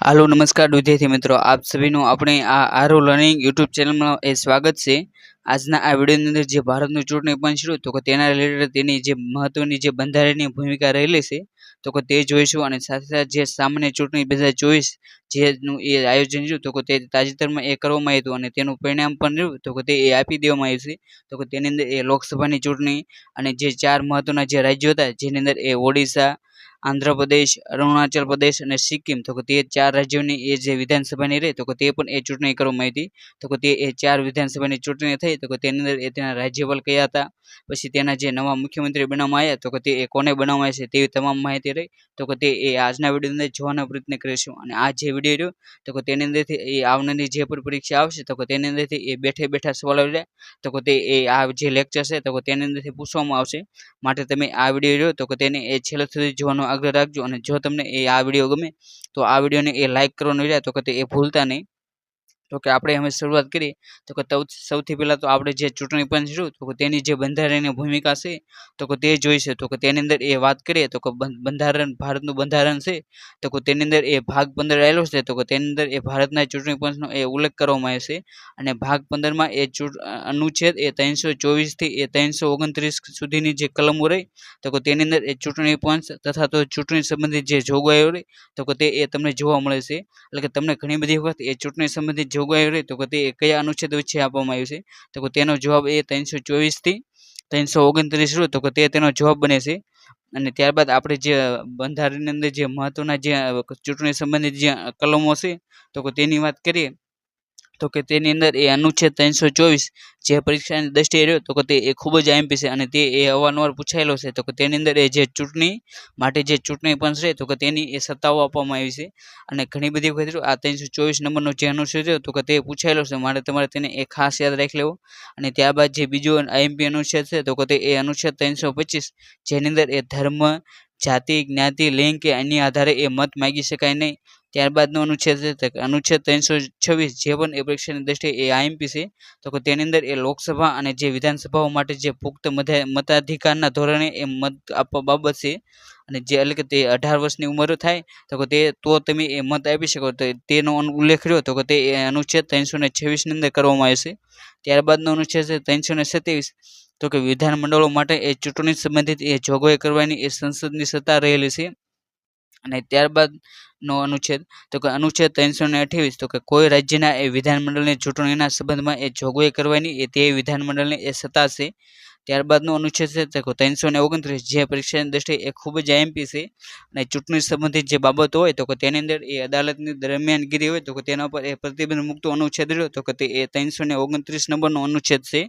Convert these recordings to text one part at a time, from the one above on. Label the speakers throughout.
Speaker 1: Hello नमस्कार विद्यार्थी मित्रों, आप सभी નું આપણે આ આરો લર્નિંગ યુટ્યુબ ચેનલમાં સ્વાગત છે। આજના આ વિડિયોની અંદર જે ભારતનું ચૂંટણી પંચ રહ્યું તો તેના રિલેટેડ તેની જે મહત્વની જે બંધારણીય ભૂમિકા રહેલી છે તો તે જોઈશું અને સાથે સાથે જે સામાન્ય ચૂંટણી 2024 જેનું એ આયોજન રહ્યું તો તે તાજેતરમાં એ કરવામાં આવ્યું અને તેનું પરિણામ પણ રહ્યું તો તે આપી દેવામાં આવ્યું છે તો તેની અંદર એ લોકસભાની ચૂંટણી અને જે ચાર મહત્વના જે રાજ્યો હતા જેની અંદર એ ઓડિશા, આંધ્રપ્રદેશ, અરુણાચલ પ્રદેશ અને સિક્કિમ તો તે ચાર રાજ્યોની એ જે વિધાનસભાની રહી તો તે પણ એ ચૂંટણી કરવામાં આવી હતી તો તે એ ચાર વિધાનસભાની ચૂંટણી થઈ તો તેની અંદર એ તેના રાજ્યપાલ કયા હતા, પછી તેના જે નવા મુખ્યમંત્રી બનાવવામાં આવ્યા તો તે એ કોને બનાવવામાં આવ્યા છે તેવી તમામ માહિતી રહી તો તે એ આજના વિડીયોની અંદર જોવાનો પ્રયત્ન કરીશું। અને આ જે વિડીયો રહ્યો તો તેની અંદરથી એ આવનારી જે પણ પરીક્ષા આવશે તો તેની અંદરથી એ બેઠે બેઠા સવાલો રહ્યા તો તે એ આ જે લેક્ચર છે તો તેની અંદરથી પૂછવામાં આવશે। માટે તમે આ વિડીયો રહ્યો તો તેને એ છેલ્લે સુધી જોવાનો આગ્રહ રાખજો અને જો તમને એ આ વિડીયો ગમે તો આ વિડીયોને એ લાઈક કરવાનું રહ્યા તો તે એ ભૂલતા નહીં। તો કે આપણે હવે શરૂઆત કરીએ તો સૌથી પહેલાં તો આપણે જે ચૂંટણી પંચ રહ્યું તો તેની જે બંધારણીય ભૂમિકા છે તો તે જોઈશે તો તેની અંદર એ વાત કરીએ તો બંધારણ ભારતનું બંધારણ છે તો તેની અંદર એ ભાગ 15 આવેલો છે તો તેની અંદર એ ભારતના ચૂંટણી પંચનો એ ઉલ્લેખ કરવામાં આવ્યો છે અને ભાગ 15માં એ અનુચ્છેદ એ 324 થી એ 329 સુધીની જે કલમો રહી તો તેની અંદર એ ચૂંટણી પંચ તથા તો ચૂંટણી સંબંધિત જે જોગવાઈઓ રહી તો તે એ તમને જોવા મળે છે। એટલે કે તમને ઘણી બધી વખત એ ચૂંટણી સંબંધિત જોગવાઈઓ રહી તો તે કયા અનુચ્છેદ વચ્ચે આપવામાં આવ્યું છે તો તેનો જવાબ એ 324 થી 329 રહ્યો તો તેનો જવાબ બને છે। અને ત્યારબાદ આપણે જે બંધારણની અંદર જે મહત્વના જે ચૂંટણી સંબંધિત જે કલમો છે તો તેની વાત કરીએ તો તેની અંદર એ અનુચ્છેદ 324 જે પરીક્ષાની દ્રષ્ટિએ રહ્યો તો તે એ ખૂબ જ આઈએમપી છે અને તે એ અવારનવાર પૂછાયેલો છે તો તેની અંદર એ જે ચૂંટણી માટે જે ચૂંટણી પંચ છે તો તેની એ સત્તાઓ આપવામાં આવી છે અને ઘણી બધી વખત આ 324 નંબરનો જે અનુચ્છેદ રહ્યો તો તે પૂછાયેલો છે માટે તમારે તેને એ ખાસ યાદ રાખી લેવો। અને ત્યારબાદ જે બીજો આઈએમપી અનુચ્છેદ છે તો તે એ અનુચ્છેદ 325 જેની અંદર એ ધર્મ, જાતિ, જ્ઞાતિ, લિંગ કે અન્ય આધારે એ મત માગી શકાય નહીં। ત્યારબાદનો અનુચ્છેદ છે અનુચ્છેદ 326 જે પણ એ પરીક્ષાની દ્રષ્ટિએ એ આઈએમપી છે તો તેની અંદર એ લોકસભા અને જે વિધાનસભાઓ માટે જે પુખ્ત મતાધિકારના ધોરણે એ મત આપવા બાબત છે અને જે એટલે કે તે 18 વર્ષની ઉંમર થાય તો તમે એ મત આપી શકો તો તેનો ઉલ્લેખ રહ્યો તો તે અનુચ્છેદ 326 ની અંદર કરવામાં આવે છે। ત્યારબાદનો અનુચ્છેદ છે 327 તો કે વિધાનમંડળો માટે એ ચૂંટણી સંબંધિત એ જોગવાઈ કરવાની એ સંસદની સત્તા રહેલી છે। અને ત્યારબાદનો અનુચ્છેદ તો કે અનુચ્છેદ 328 તો કે કોઈ રાજ્યના એ વિધાનમંડળની ચૂંટણીના સંબંધમાં એ જોગવાઈ કરવાની એ તે વિધાનમંડળની એ સત્તા છે। ત્યારબાદનો અનુચ્છેદ છે તો 329 જે પરીક્ષાની દ્રષ્ટિએ એ ખૂબ જ આઈએમપી છે અને ચૂંટણી સંબંધિત જે બાબતો હોય તો તેની અંદર એ અદાલતની દરમિયાનગીરી હોય તો તેના પર એ પ્રતિબંધ મુક્ત અનુચ્છેદ રહ્યો તો તે એ 329 નંબરનો અનુચ્છેદ છે।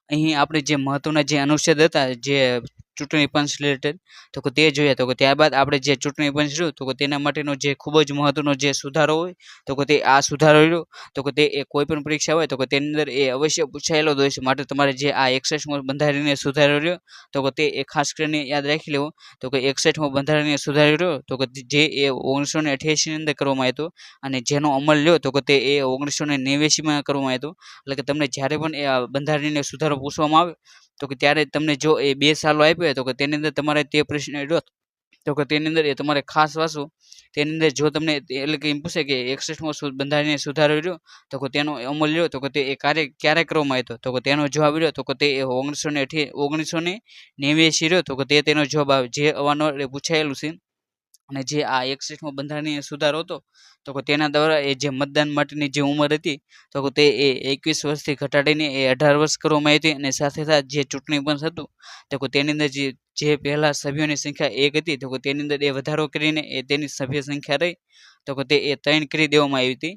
Speaker 1: અહીં આપણે જે મહત્વના જે અનુચ્છેદ હતા જે ચૂંટણી પંચ રિલેટેડ તો તે જોઈએ તો ત્યારબાદ આપણે જે ચૂંટણી પંચ રહ્યું તો તેના માટેનો જે ખૂબ જ મહત્વનો જે સુધારો હોય તો તે આ સુધારો રહ્યો તો તે એ કોઈ પણ પરીક્ષા હોય તો તેની અંદર એ અવશ્ય પૂછાયેલો જ હોય છે। માટે તમારે જે આ 61મો બંધારણીય સુધારો રહ્યો તો તે એ ખાસ કરીને યાદ રાખી લેવો તો 61મો બંધારણીય સુધારો રહ્યો તો જે એ 1988 ની અંદર કરવામાં આવ્યો અને જેનો અમલ લ્યો તો તે એ 1989માં કરવામાં આવ્યો। એટલે કે તમને જ્યારે પણ એ બંધારણીય સુધારો પૂછવામાં આવે તો ત્યારે તમને જો એ 2 સાલો આપ્યો હોય તો તેની અંદર તમારે તે પ્રશ્ન રહ્યો તો તેની અંદર એ તમારે ખાસ વાંચવું। તેની અંદર જો તમને એટલે કે એમ પૂછે કે 61મો બંધારણીય સુધારો રહ્યો તો તેનો અમલ રહ્યો તો તે એ ક્યારે કરવામાં આવ્યો તો તેનો જવાબ રહ્યો તો તે 1989 રહ્યો તો તેનો જવાબ આવે જે અવારનવાર પૂછાયેલું છે। અને જે આ 61મો બંધારણીય સુધારો હતો તો તેના દ્વારા એ જે મતદાન માટેની જે ઉંમર હતી તો તે એ 21 વર્ષથી ઘટાડીને એ 18 વર્ષ કરવામાં આવી હતી અને સાથે સાથે જે ચૂંટણી પંચ હતું તો તેની અંદર જે પહેલા સભ્યોની સંખ્યા 1 હતી તો તેની અંદર એ વધારો કરીને એ તેની સભ્ય સંખ્યા રહી તો તે એ 3 કરી દેવામાં આવી હતી।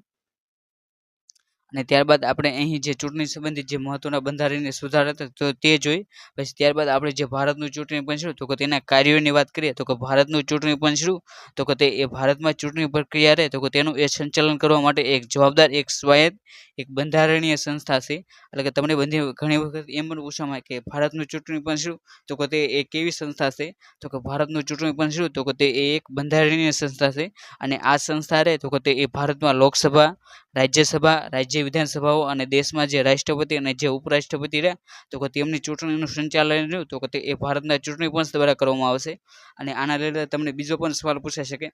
Speaker 1: અને ત્યારબાદ આપણે અહીં જે ચૂંટણી સંબંધિત જે મહત્વના બંધારણીય સુધારા હતા તો તે જોઈ પછી ત્યારબાદ આપણે જે ભારતનું ચૂંટણી પંચ રહ્યું તો તેના કાર્યોની વાત કરીએ તો ભારતનું ચૂંટણી પંચ રહ્યું તો તે એ ભારતમાં ચૂંટણી પ્રક્રિયા રહે તો તેનું એ સંચાલન કરવા માટે એક જવાબદાર એક સ્વાયત્ત એક બંધારણીય સંસ્થા છે। એટલે કે તમને ઘણી વખત એમ પણ પૂછવામાં કે ભારતનું ચૂંટણી પંચ રહ્યું તો તે એ કેવી સંસ્થા છે તો કે ભારતનું ચૂંટણી પંચ રહ્યું તો તે એક બંધારણીય સંસ્થા છે અને આ સંસ્થા રહે તો તે એ ભારતમાં લોકસભા, રાજ્યસભા, રાજ્ય વિધાનસભાઓ અને દેશમાં જે રાષ્ટ્રપતિ અને જે ઉપરાષ્ટ્રપતિ રહ્યા તો તેમની ચૂંટણીનું સંચાલન રહ્યું તો તે એ ભારતના ચૂંટણી પંચ દ્વારા કરવામાં આવશે। અને આના લીધે તમને બીજો પણ સવાલ પૂછાઈ શકે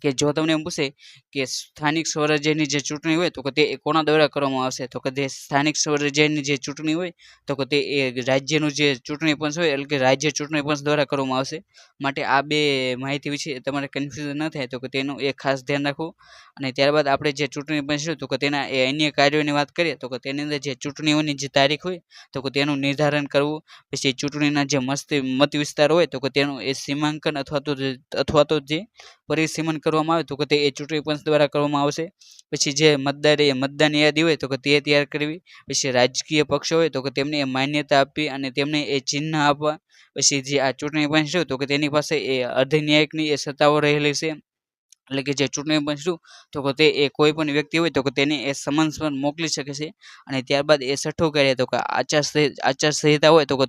Speaker 1: કે જો તમને એમ પૂછે કે સ્થાનિક સ્વરાજ્યની જે ચૂંટણી હોય તો કે તે કોના દ્વારા કરવામાં આવશે, તો કે તે સ્થાનિક સ્વરાજ્યની જે ચૂંટણી હોય તો કે તે એ રાજ્યનું જે ચૂંટણી પંચ હોય એટલે કે રાજ્ય ચૂંટણી પંચ દ્વારા કરવામાં આવશે. માટે આ બે માહિતી વિશે તમારે કન્ફ્યુઝન ન થાય તો કે તેનું એ ખાસ ધ્યાન રાખવું. અને ત્યારબાદ આપણે જે ચૂંટણી પંચ છે તો કે તેના એ અન્ય કાર્યોની વાત કરીએ તો કે તેની અંદર જે ચૂંટણીઓની જે તારીખ હોય તો કે તેનું નિર્ધારણ કરવું, પછી ચૂંટણીના જે મત વિસ્તાર હોય તો કે તેનું એ સીમાંકન અથવા તો જે પરિસીમન કરવામાં આવે તો કે તે એ ચૂંટણી પંચ દ્વારા કરવામાં આવશે. પછી જે મતદાન યાદી હોય તો કે તે તૈયાર કરવી, પછી રાજકીય પક્ષો હોય તો કે તેમને એ માન્યતા આપવી અને તેમને એ ચિહ્ન આપવા. પછી જે આ ચૂંટણી પંચ છે તો કે તેની પાસે એ અધિન્યાયકની એ સત્તાઓ રહેલી છે, એટલે કે જે ચૂંટણી પંચ શું તો કે તે એ કોઈ પણ વ્યક્તિ હોય તો કે તેને એ સમન્સ પણ મોકલી શકે છે. અને ત્યારબાદ એ છઠ્ઠું કાર્ય તો કે આચારસંહિતા હોય તો કે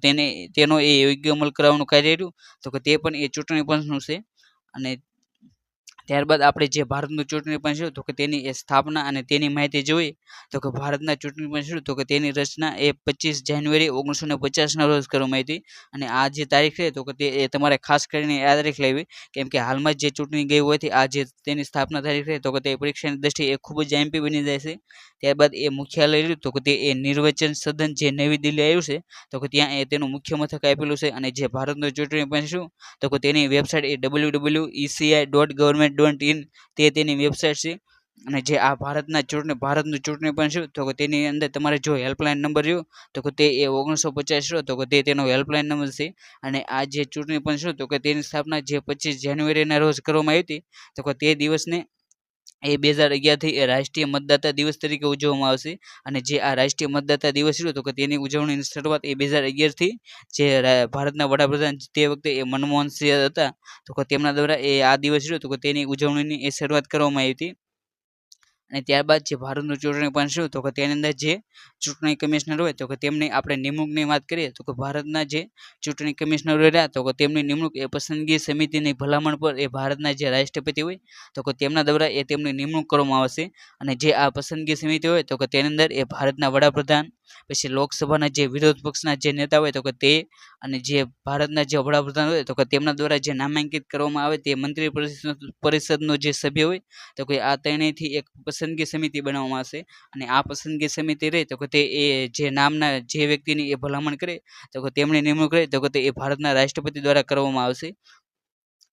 Speaker 1: તેનો એ યોગ્ય અમલ કરાવવાનું કાર્ય રહ્યું તો કે તે પણ એ ચૂંટણી પંચનું છે. અને ત્યારબાદ આપણે જે ભારતનું ચૂંટણી પંચ છે તો કે તેની એ સ્થાપના અને તેની માહિતી જોઈએ તો કે ભારતના ચૂંટણી પંચ છે તો કે તેની રચના એ 25 જાન્યુઆરી 1950ના રોજ કરવામાં આવી હતી. અને આ જે તારીખ છે તો કે તે એ તમારે ખાસ કરીને યાદ રાખી લેવી, કેમ કે હાલમાં જે ચૂંટણી ગઈ હોવાથી આ જે તેની સ્થાપના તારીખ છે તો કે તે પરીક્ષાની દ્રષ્ટિએ એ ખૂબ જ આઈએમપી બની જાય છે. ત્યારબાદ એ મુખ્યાલય રહ્યું તો કે તે એ નિર્વાચન સદન જે નવી દિલ્હી આવ્યું છે તો કે ત્યાં એ તેનું મુખ્ય મથક આપેલું છે. અને જે ભારતનું ચૂંટણી પંચ શું તો કે તેની વેબસાઇટ એ www.eci.government.in તે તેની વેબસાઇટ છે. અને જે આ ભારતનું ચૂંટણી પંચ છે તો કે તેની અંદર તમારે જો હેલ્પલાઇન નંબર રહ્યો તો કે તે એ 1950 રહ્યો તો કે તે તેનો હેલ્પલાઇન નંબર છે. અને આ જે ચૂંટણી પંચ છે તો કે તેની સ્થાપના જે 25 જાન્યુઆરીના રોજ કરવામાં આવી હતી તો કે તે દિવસને એ 2011થી એ રાષ્ટ્રીય મતદાતા દિવસ તરીકે ઉજવવામાં આવશે. અને જે આ રાષ્ટ્રીય મતદાતા દિવસ રહ્યો તો કે તેની ઉજવણીની શરૂઆત એ 2011થી જે ભારતના વડાપ્રધાન તે વખતે એ મનમોહન સિંહ હતા તો કે તેમના દ્વારા એ આ દિવસ રહ્યો તો કે તેની ઉજવણીની એ શરૂઆત કરવામાં આવી હતી. અને ત્યારબાદ જે ભારતનું ચૂંટણી પંચ છે તો કે તેની અંદર જે ચૂંટણી કમિશનર હોય તો કે તેમની આપણે નિમણૂકની વાત કરીએ તો કે ભારતના જે ચૂંટણી કમિશનર રહ્યા તો કે તેમની નિમણૂક એ પસંદગી સમિતિની ભલામણ પર એ ભારતના જે રાષ્ટ્રપતિ હોય તો કે તેમના દ્વારા એ તેમની નિમણૂક કરવામાં આવશે. અને જે આ પસંદગી સમિતિ હોય તો કે તેની અંદર એ ભારતના વડાપ્રધાન, પછી લોકસભાના જે વિરોધ પક્ષના જે નેતા હોય તો કે તે, અને જે ભારતના જે વડાપ્રધાન હોય તો કે તેમના દ્વારા જે નામાંકિત કરવામાં આવે તે મંત્રી પરિષદનો જે સભ્ય હોય તો કે આ ત્રણેયથી એક પસંદગી સમિતિ બનાવવામાં આવશે. અને આ પસંદગી સમિતિ રહે તો કે તે એ જે નામના જે વ્યક્તિની એ ભલામણ કરે તો કે તેમની નિમણૂક રહે તો કે તે એ ભારતના રાષ્ટ્રપતિ દ્વારા કરવામાં આવશે.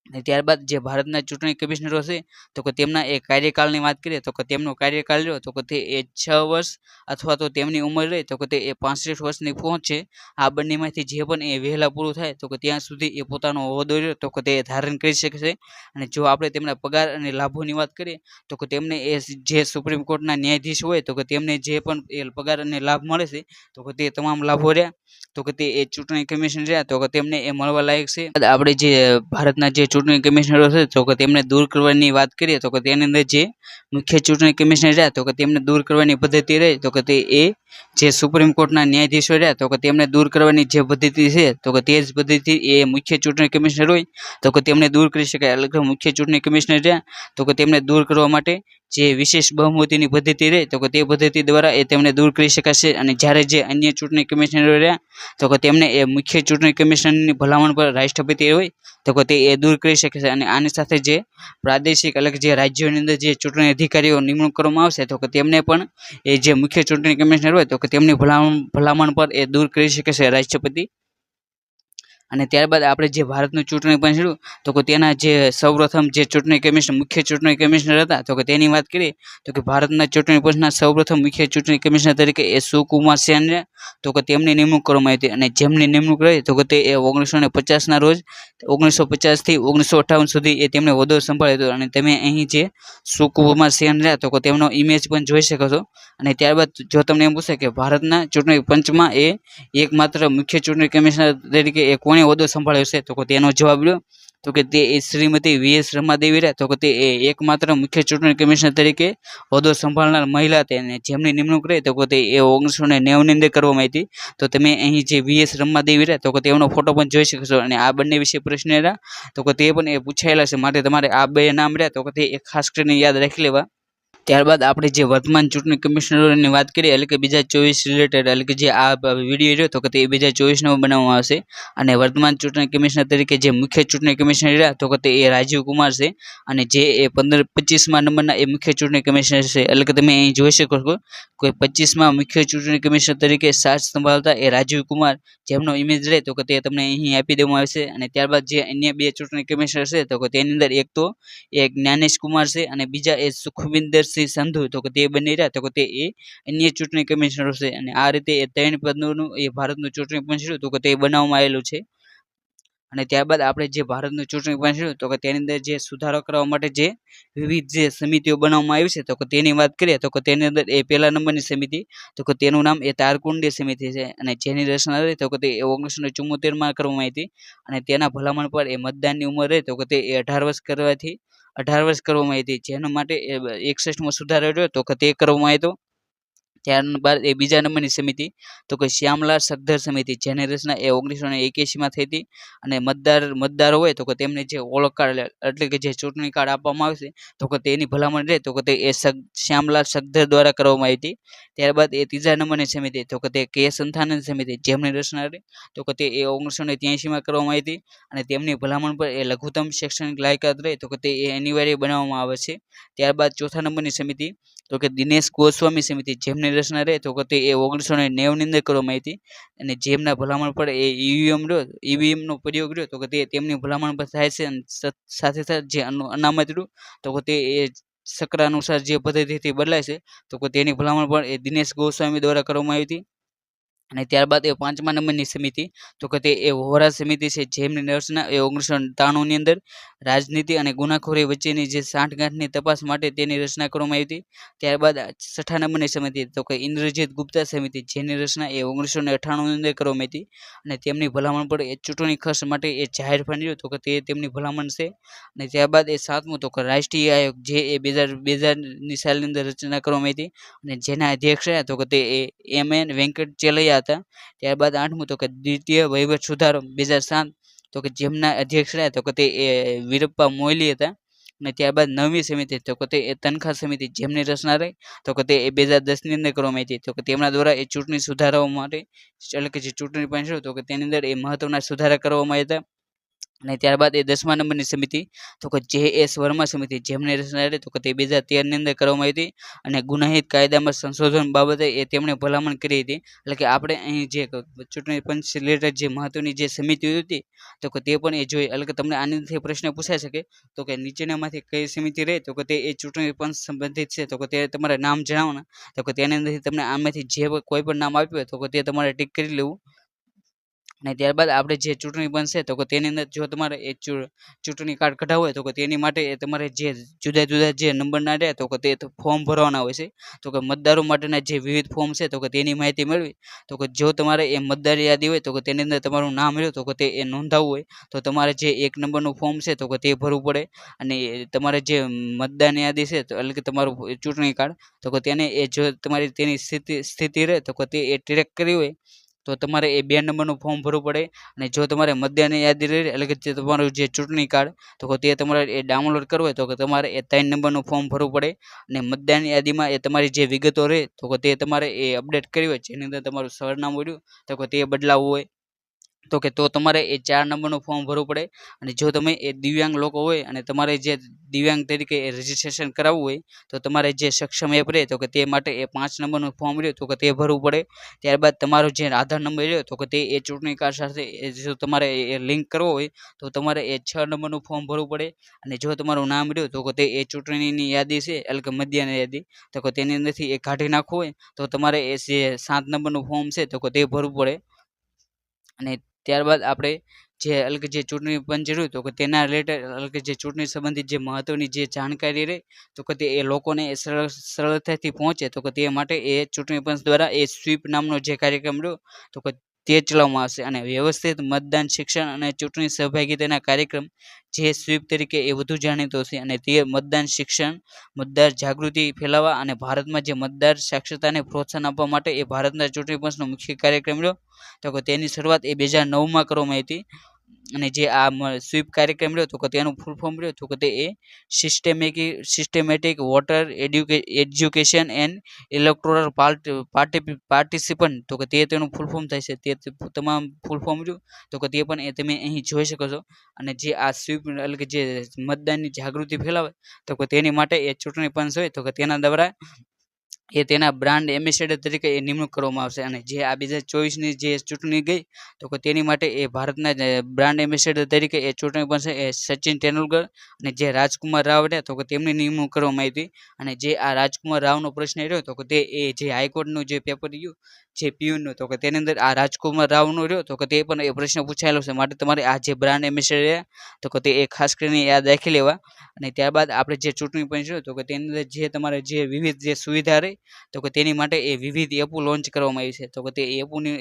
Speaker 1: અને ત્યારબાદ જે ભારતના ચૂંટણી કમિશનરો છે તો કે તેમના એ કાર્યકાળની વાત કરીએ તો કે તેમનો કાર્યકાળ રહ્યો તો કે તે એ 6 વર્ષ અથવા તો તેમની ઉંમર રહે તો કે તે એ 65 વર્ષની પહોંચે. આ બંનેમાંથી જે પણ એ વહેલા પૂરું થાય તો કે ત્યાં સુધી એ પોતાનો હોદ્દો રહ્યો તો કે તે ધારણ કરી શકે છે. અને જો આપણે તેમના પગાર અને લાભોની વાત કરીએ તો કે તેમને એ જે સુપ્રીમ કોર્ટના ન્યાયાધીશ હોય તો કે તેમને જે પણ એ પગાર અને લાભ મળે છે તો કે તે તમામ લાભો રહ્યા તો કે તે એ ચૂંટણી કમિશન રહ્યા તો કે તેમને એ મળવા લાયક છે. આપણે જે ભારતના જે ચૂંટણી કમિશનરો છે તો કે તેમને દૂર કરવાની વાત કરીએ તો કે તેની અંદર જે મુખ્ય ચૂંટણી કમિશનર રહ્યા તો કે તેમને દૂર કરવાની પદ્ધતિ રહી તો કે તે એ જે સુપ્રીમ કોર્ટના ન્યાયાધીશો રહ્યા તો કે તેમને દૂર કરવાની જે પદ્ધતિ છે તો કે તે જ પદ્ધતિ એ મુખ્ય ચૂંટણી કમિશનર હોય તો કે તેમને દૂર કરી શકાય. એટલે કે મુખ્ય ચૂંટણી કમિશનર રહ્યા તો કે તેમને દૂર કરવા માટે જે વિશેષ બહુમતીની પદ્ધતિ રહે તો કે તે પદ્ધતિ દ્વારા એ તેમને દૂર કરી શકાશે. અને જ્યારે જે અન્ય ચૂંટણી કમિશનરો રહ્યા તો કે તેમને એ મુખ્ય ચૂંટણી કમિશનરની ભલામણ પર રાષ્ટ્રપતિ હોય તો કે તે એ દૂર કરી શકે છે. અને આની સાથે જે પ્રાદેશિક એટલે કે જે રાજ્યોની અંદર જે ચૂંટણી અધિકારીઓ નિમણૂક કરવામાં આવશે તો કે તેમને પણ એ જે મુખ્ય ચૂંટણી કમિશનર હોય તો કે તેમની ભલામણ પર એ દૂર કરી શકે છે રાષ્ટ્રપતિ. અને ત્યારબાદ આપણે જે ભારતનું ચૂંટણી પંચ રહ્યું તો કે તેના જે સૌપ્રથમ જે ચૂંટણી કમિશનર મુખ્ય ચૂંટણી કમિશનર હતા તો કે તેની વાત કરીએ તો કે ભારતના ચૂંટણી પંચના સૌપ્રથમ મુખ્ય ચૂંટણી કમિશનર તરીકે એ સુકુમાર સેન તો કે તેમની નિમણૂક કરવામાં આવી હતી. અને જેમની નિમણૂક રહી તો કે તે 1950ના રોજ 1950થી 1958 સુધી એ તેમણે હોદ્દો સંભાળ્યો હતો. અને તમે અહીં જે સુકુમાર સેન રહ્યા તો કે તેમનો ઇમેજ પણ જોઈ શકો છો. અને ત્યારબાદ જો તમને એમ પૂછે કે ભારતના ચૂંટણી પંચમાં એ એકમાત્ર મુખ્ય ચૂંટણી કમિશનર તરીકે એ કોણે હોદ્દો સંભાળ્યો છે તો કે તેનો જવાબ લ્યો તો કે તે શ્રીમતી વી.એસ. રમાદેવી રહ્યા તો કે તે એકમાત્ર મુખ્ય ચૂંટણી કમિશનર તરીકે હોદ્દો સંભાળનાર મહિલા હતી. અને જેમની નિમણૂક રહી તો કે તે 1990ની અંદર કરવામાં આવી હતી. તો તમે અહીં જે વી.એસ. રમાદેવી રહ્યા તો કે તેમનો ફોટો પણ જોઈ શકશો. અને આ બંને વિશે પ્રશ્ન રહ્યા તો કે તે પણ એ પૂછાયેલા છે, માટે તમારે આ બે નામ રહ્યા તો કે તે ખાસ કરીને યાદ રાખી લેવા. ત્યારબાદ આપણે જે વર્તમાન ચૂંટણી કમિશનરોની વાત કરીએ એટલે કે બીજા 24 રિલેટેડ એટલે કે જે આ વિડીયો રહ્યો તો કે તે 2024નો બનાવવામાં આવશે અને વર્તમાન ચૂંટણી કમિશનર તરીકે જે મુખ્ય ચૂંટણી કમિશનર રહ્યા તો કે તે એ રાજીવ કુમાર છે અને જે એ 25મા નંબરના એ મુખ્ય ચૂંટણી કમિશનર છે એટલે કે તમે અહીં જોઈ શકો છો કોઈ 25મા મુખ્ય ચૂંટણી કમિશનર તરીકે ચાર્જ સંભાળતા એ રાજીવ કુમાર જેમનો ઇમેજ રહે તો કે તે તમને અહીં આપી દેવામાં આવશે અને ત્યારબાદ જે અન્ય બે ચૂંટણી કમિશનર છે તો કે તેની અંદર એક તો એ જ્ઞાનેશ કુમાર છે અને બીજા એ સુખવિંદરસિંહ સંધુ તો કે તે બની રહ્યા તો કે તે એ અન્ય ચૂંટણી કમિશનરો છે અને આ રીતે એ 3 પદનું એ ભારતનું ચૂંટણી પંચ રહ્યું તો કે તે બનાવવામાં આવેલું છે અને ત્યારબાદ આપણે જે ભારતનું ચૂંટણી પંચ રહ્યું તો કે તેની અંદર જે સુધારો કરવા માટે જે વિવિધ જે સમિતિઓ બનાવવામાં આવી છે તો કે તેની વાત કરીએ તો કે તેની અંદર એ પહેલા નંબરની સમિતિ તો કે તેનું નામ એ તારકુંડી સમિતિ છે અને જેની રચના રહી તો કે તે 1974માં કરવામાં આવી હતી અને તેના ભલામણ પર એ મતદાનની ઉંમર રહે તો કે તે 18 વર્ષ કરવાથી 18 વર્ષ કરવામાં આવી હતી જેના માટે 61મો સુધારો રહ્યો તો કે તે કરવામાં આવ્યો હતો ત્યારબાદ એ બીજા નંબરની સમિતિ તો કે શ્યામલાલ સદ્ધર સમિતિ જેની રચના એ 1981માં થઈ હતી અને મતદારો હોય તો કે તેમને જે ઓળખ કાર્ડ એટલે કે જે ચૂંટણી કાર્ડ આપવામાં આવશે તો કે તેની ભલામણ રહે તો કે તે એ શ્યામલાલ સદ્ધર દ્વારા કરવામાં આવી હતી ત્યારબાદ એ ત્રીજા નંબરની સમિતિ તો કે તે કે સંથાનંદ સમિતિ જેમની રચના રહી તો કે તે 1983માં કરવામાં આવી હતી અને તેમની ભલામણ પર એ લઘુત્તમ શૈક્ષણિક લાયકાત રહે તો કે તે અનિવાર્ય બનાવવામાં આવે છે ત્યારબાદ ચોથા નંબરની સમિતિ તો કે દિનેશ ગોસ્વામી સમિતિ જેમની રચના રહે તો કે તે 1990ની અંદર કરવામાં આવી હતી અને જેમના ભલામણ પર એ ઈવીએમનો પ્રયોગ રહ્યો તો કે તે તેમની ભલામણ પર થાય છે અને સાથે સાથે જે અનામત રહ્યું તો કે તે એ ચક્ર અનુસાર જે પદ્ધતિથી બદલાય છે તો કે તેની ભલામણ પણ એ દિનેશ ગોસ્વામી દ્વારા કરવામાં આવી હતી અને ત્યારબાદ એ 5મા નંબરની સમિતિ તો કે તે એ વોરા સમિતિ છે જેમની રચના એ 1993ની અંદર રાજનીતિ અને ગુનાખોરી વચ્ચેની જે સાંઠગાંઠની તપાસ માટે તેની રચના કરવામાં આવી હતી ત્યારબાદ 6ઠા નંબરની સમિતિ તો કે ઇન્દ્રજીત ગુપ્તા સમિતિ જેની રચના એ 1998ની અંદર કરવામાં આવી હતી અને તેમની ભલામણ પર એ ચૂંટણી ખર્ચ માટે એ જાહેર ફંડ રહ્યું તો કે તે તેમની ભલામણ છે અને ત્યારબાદ એ 7મું તો કે રાષ્ટ્રીય આયોગ જે એ 2000ની સાલની અંદર રચના કરવામાં આવી હતી અને જેના અધ્યક્ષ રહ્યા તો કે તે એમ.એન. વેંકટ ચેલૈયા હતા ત્યારબાદ 8મું તો કે દ્વિતીય વહીવટ સુધારો 2007 તો કે જેમના અધ્યક્ષ રહ્યા તો કે તે વીરપ્પા મોઇલી હતા અને ત્યારબાદ 9મી સમિતિ તો કે તે તનખા સમિતિ જેમની રચના રહી તો કે તે 2010ની અંદર કરવામાં આવી હતી તો કે તેમના દ્વારા એ ચૂંટણી સુધારાઓ માટે એટલે કે જે ચૂંટણી પંચ તો કે તેની અંદર એ મહત્વના સુધારા કરવામાં આવ્યા હતા અને ત્યારબાદ એ 10મા નંબરની સમિતિ તો કે જે.એસ. વર્મા સમિતિ જેમની રચના રહી તો કે તે 2013ની અંદર કરવામાં આવી હતી અને ગુનાહિત કાયદામાં સંશોધન બાબતે એ તેમણે ભલામણ કરી હતી એટલે કે આપણે અહીં જે ચૂંટણી પંચ રિલેટેડ જે મહત્વની જે સમિતિઓ હતી તો કે તે પણ એ જોઈ એટલે કે તમને આનાથી પ્રશ્ન પૂછાઈ શકે તો કે નીચેનામાંથી કઈ સમિતિ રહે તો કે તે એ ચૂંટણી પંચ સંબંધિત છે તો કે તે તમારે નામ જણાવવાના તો કે તેની અંદરથી તમને આમાંથી જે કોઈ પણ નામ આપ્યું હોય તો કે તે તમારે ટીક કરી લેવું અને ત્યારબાદ આપણે જે ચૂંટણી બનશે તો કે તેની અંદર જો તમારે એ ચૂંટણી કાર્ડ કઢાવવું હોય તો કે તેની માટે તમારે જે જુદા જુદા જે નંબરના રહે તો કે તે ફોર્મ ભરવાના હોય છે તો કે મતદારો માટેના જે વિવિધ ફોર્મ છે તો કે તેની માહિતી મેળવી તો કે જો તમારે એ મતદાર યાદી હોય તો કે તેની અંદર તમારું નામ રહ્યું તો કે તે એ નોંધાવવું હોય તો તમારે જે 1 નંબરનું ફોર્મ છે તો કે તે ભરવું પડે અને તમારે જે મતદાન યાદી છે તો એટલે કે તમારું ચૂંટણી કાર્ડ તો કે તેને એ જો તમારી તેની સ્થિતિ રહે તો કે તે એ ટ્રેક કરી હોય તો તમારે એ 2 નંબરનું ફોર્મ ભરવું પડે અને જો તમારે મતદાન યાદી રહે એટલે કે તમારું જે ચૂંટણી કાર્ડ તો તે તમારે એ ડાઉનલોડ કરવું હોય તો કે તમારે એ 3 નંબરનું ફોર્મ ભરવું પડે અને મતદાન યાદીમાં એ તમારી જે વિગતો રહે તો કે તે તમારે એ અપડેટ કરવી હોય જેની અંદર તમારું સરનામું રહ્યું તો કે તે બદલાવવું હોય તો કે તો તમારે એ 4 નંબરનું ફોર્મ ભરવું પડે અને જો તમે એ દિવ્યાંગ લોકો હોય અને તમારે જે દિવ્યાંગ તરીકે એ રજિસ્ટ્રેશન કરાવવું હોય તો તમારે જે સક્ષમ એપ રહે તો કે તે માટે એ 5 નંબરનું ફોર્મ રહ્યું તો કે તે ભરવું પડે ત્યારબાદ તમારો જે આધાર નંબર રહ્યો તો કે તે એ ચૂંટણી કાર્ડ સાથે જો તમારે એ લિંક કરવો હોય તો તમારે એ 6 નંબરનું ફોર્મ ભરવું પડે અને જો તમારું નામ રહ્યું તો કે તે એ ચૂંટણીની યાદી છે એટલે કે મતદાન યાદી તો કે તેની અંદરથી એ કાઢી નાખવું હોય તો તમારે એ જે 7 નંબરનું ફોર્મ છે તો કે તે ભરવું પડે અને ત્યારબાદ આપણે જે એટલે કે જે ચૂંટણી પંચ રહ્યું તો કે તેના રિલેટેડ એટલે કે જે ચૂંટણી સંબંધિત જે મહત્વની જે જાણકારી રહે તો કે તે એ લોકોને સરળતાથી પહોંચે તો કે તે માટે એ ચૂંટણી પંચ દ્વારા એ સ્વીપ નામનો જે કાર્યક્રમ રહ્યો તો કે તે ચલાવવામાં આવશે અને વ્યવસ્થિત મતદાન શિક્ષણ અને ચૂંટણી સહભાગિતાના કાર્યક્રમ જે સ્વીપ તરીકે એ વધુ જાણીતો છે અને તે મતદાન શિક્ષણ મતદાર જાગૃતિ ફેલાવવા અને ભારતમાં જે મતદાર સાક્ષરતાને પ્રોત્સાહન આપવા માટે એ ભારતના ચૂંટણી પંચનો મુખ્ય કાર્યક્રમ રહ્યો તો કે તેની શરૂઆત એ 2009માં કરવામાં આવી હતી અને જે આ સ્વીપ કાર્યક્રમ રહ્યો તો કે તેનું ફૂલ ફોર્મ રહ્યો તો કે તે એ systematic voter education and electoral participant તો કે તે તેનું ફૂલ ફોર્મ થાય છે. તે તમામ ફૂલ ફોર્મ રહ્યું તો કે તે પણ એ તમે અહીં જોઈ શકો છો. અને જે આ સ્વીપ એટલે કે જે મતદાનની જાગૃતિ ફેલાવે તો કે તેની માટે એ ચૂંટણી પંચ હોય તો કે તેના દ્વારા એ તેના બ્રાન્ડ એમ્બેસેડર તરીકે એ નિમણૂક કરવામાં આવશે. અને જે આ 2024ની જે ચૂંટણી ગઈ તો કે તેની માટે એ ભારતના બ્રાન્ડ એમ્બેસેડર તરીકે એ ચૂંટણી પણ છે એ સચિન તેંડુલકર અને જે રાજકુમાર રાવ રહ્યા તો કે તેમની નિમણૂક કરવામાં આવી હતી. અને જે આ રાજકુમાર રાવનો પ્રશ્ન રહ્યો તો કે તે એ જે હાઈકોર્ટનું જે પેપર રહ્યું જે પીયુનું તો કે તેની અંદર આ રાજકુમાર રાવનો રહ્યો તો કે તે પણ એ પ્રશ્ન પૂછાયેલો છે. માટે તમારે આ જે બ્રાન્ડ એમ્બેસેડર રહ્યા તો કે તે એ ખાસ કરીને યાદ રાખી લેવા. અને ત્યારબાદ આપણે જે ચૂંટણી પંચ રહ્યો તો કે તેની અંદર જે તમારે જે વિવિધ જે સુવિધા રહી તો કે તેની માટે એ વિવિધ એપો લોન્ચ કરવામાં આવી છે. તો કે તે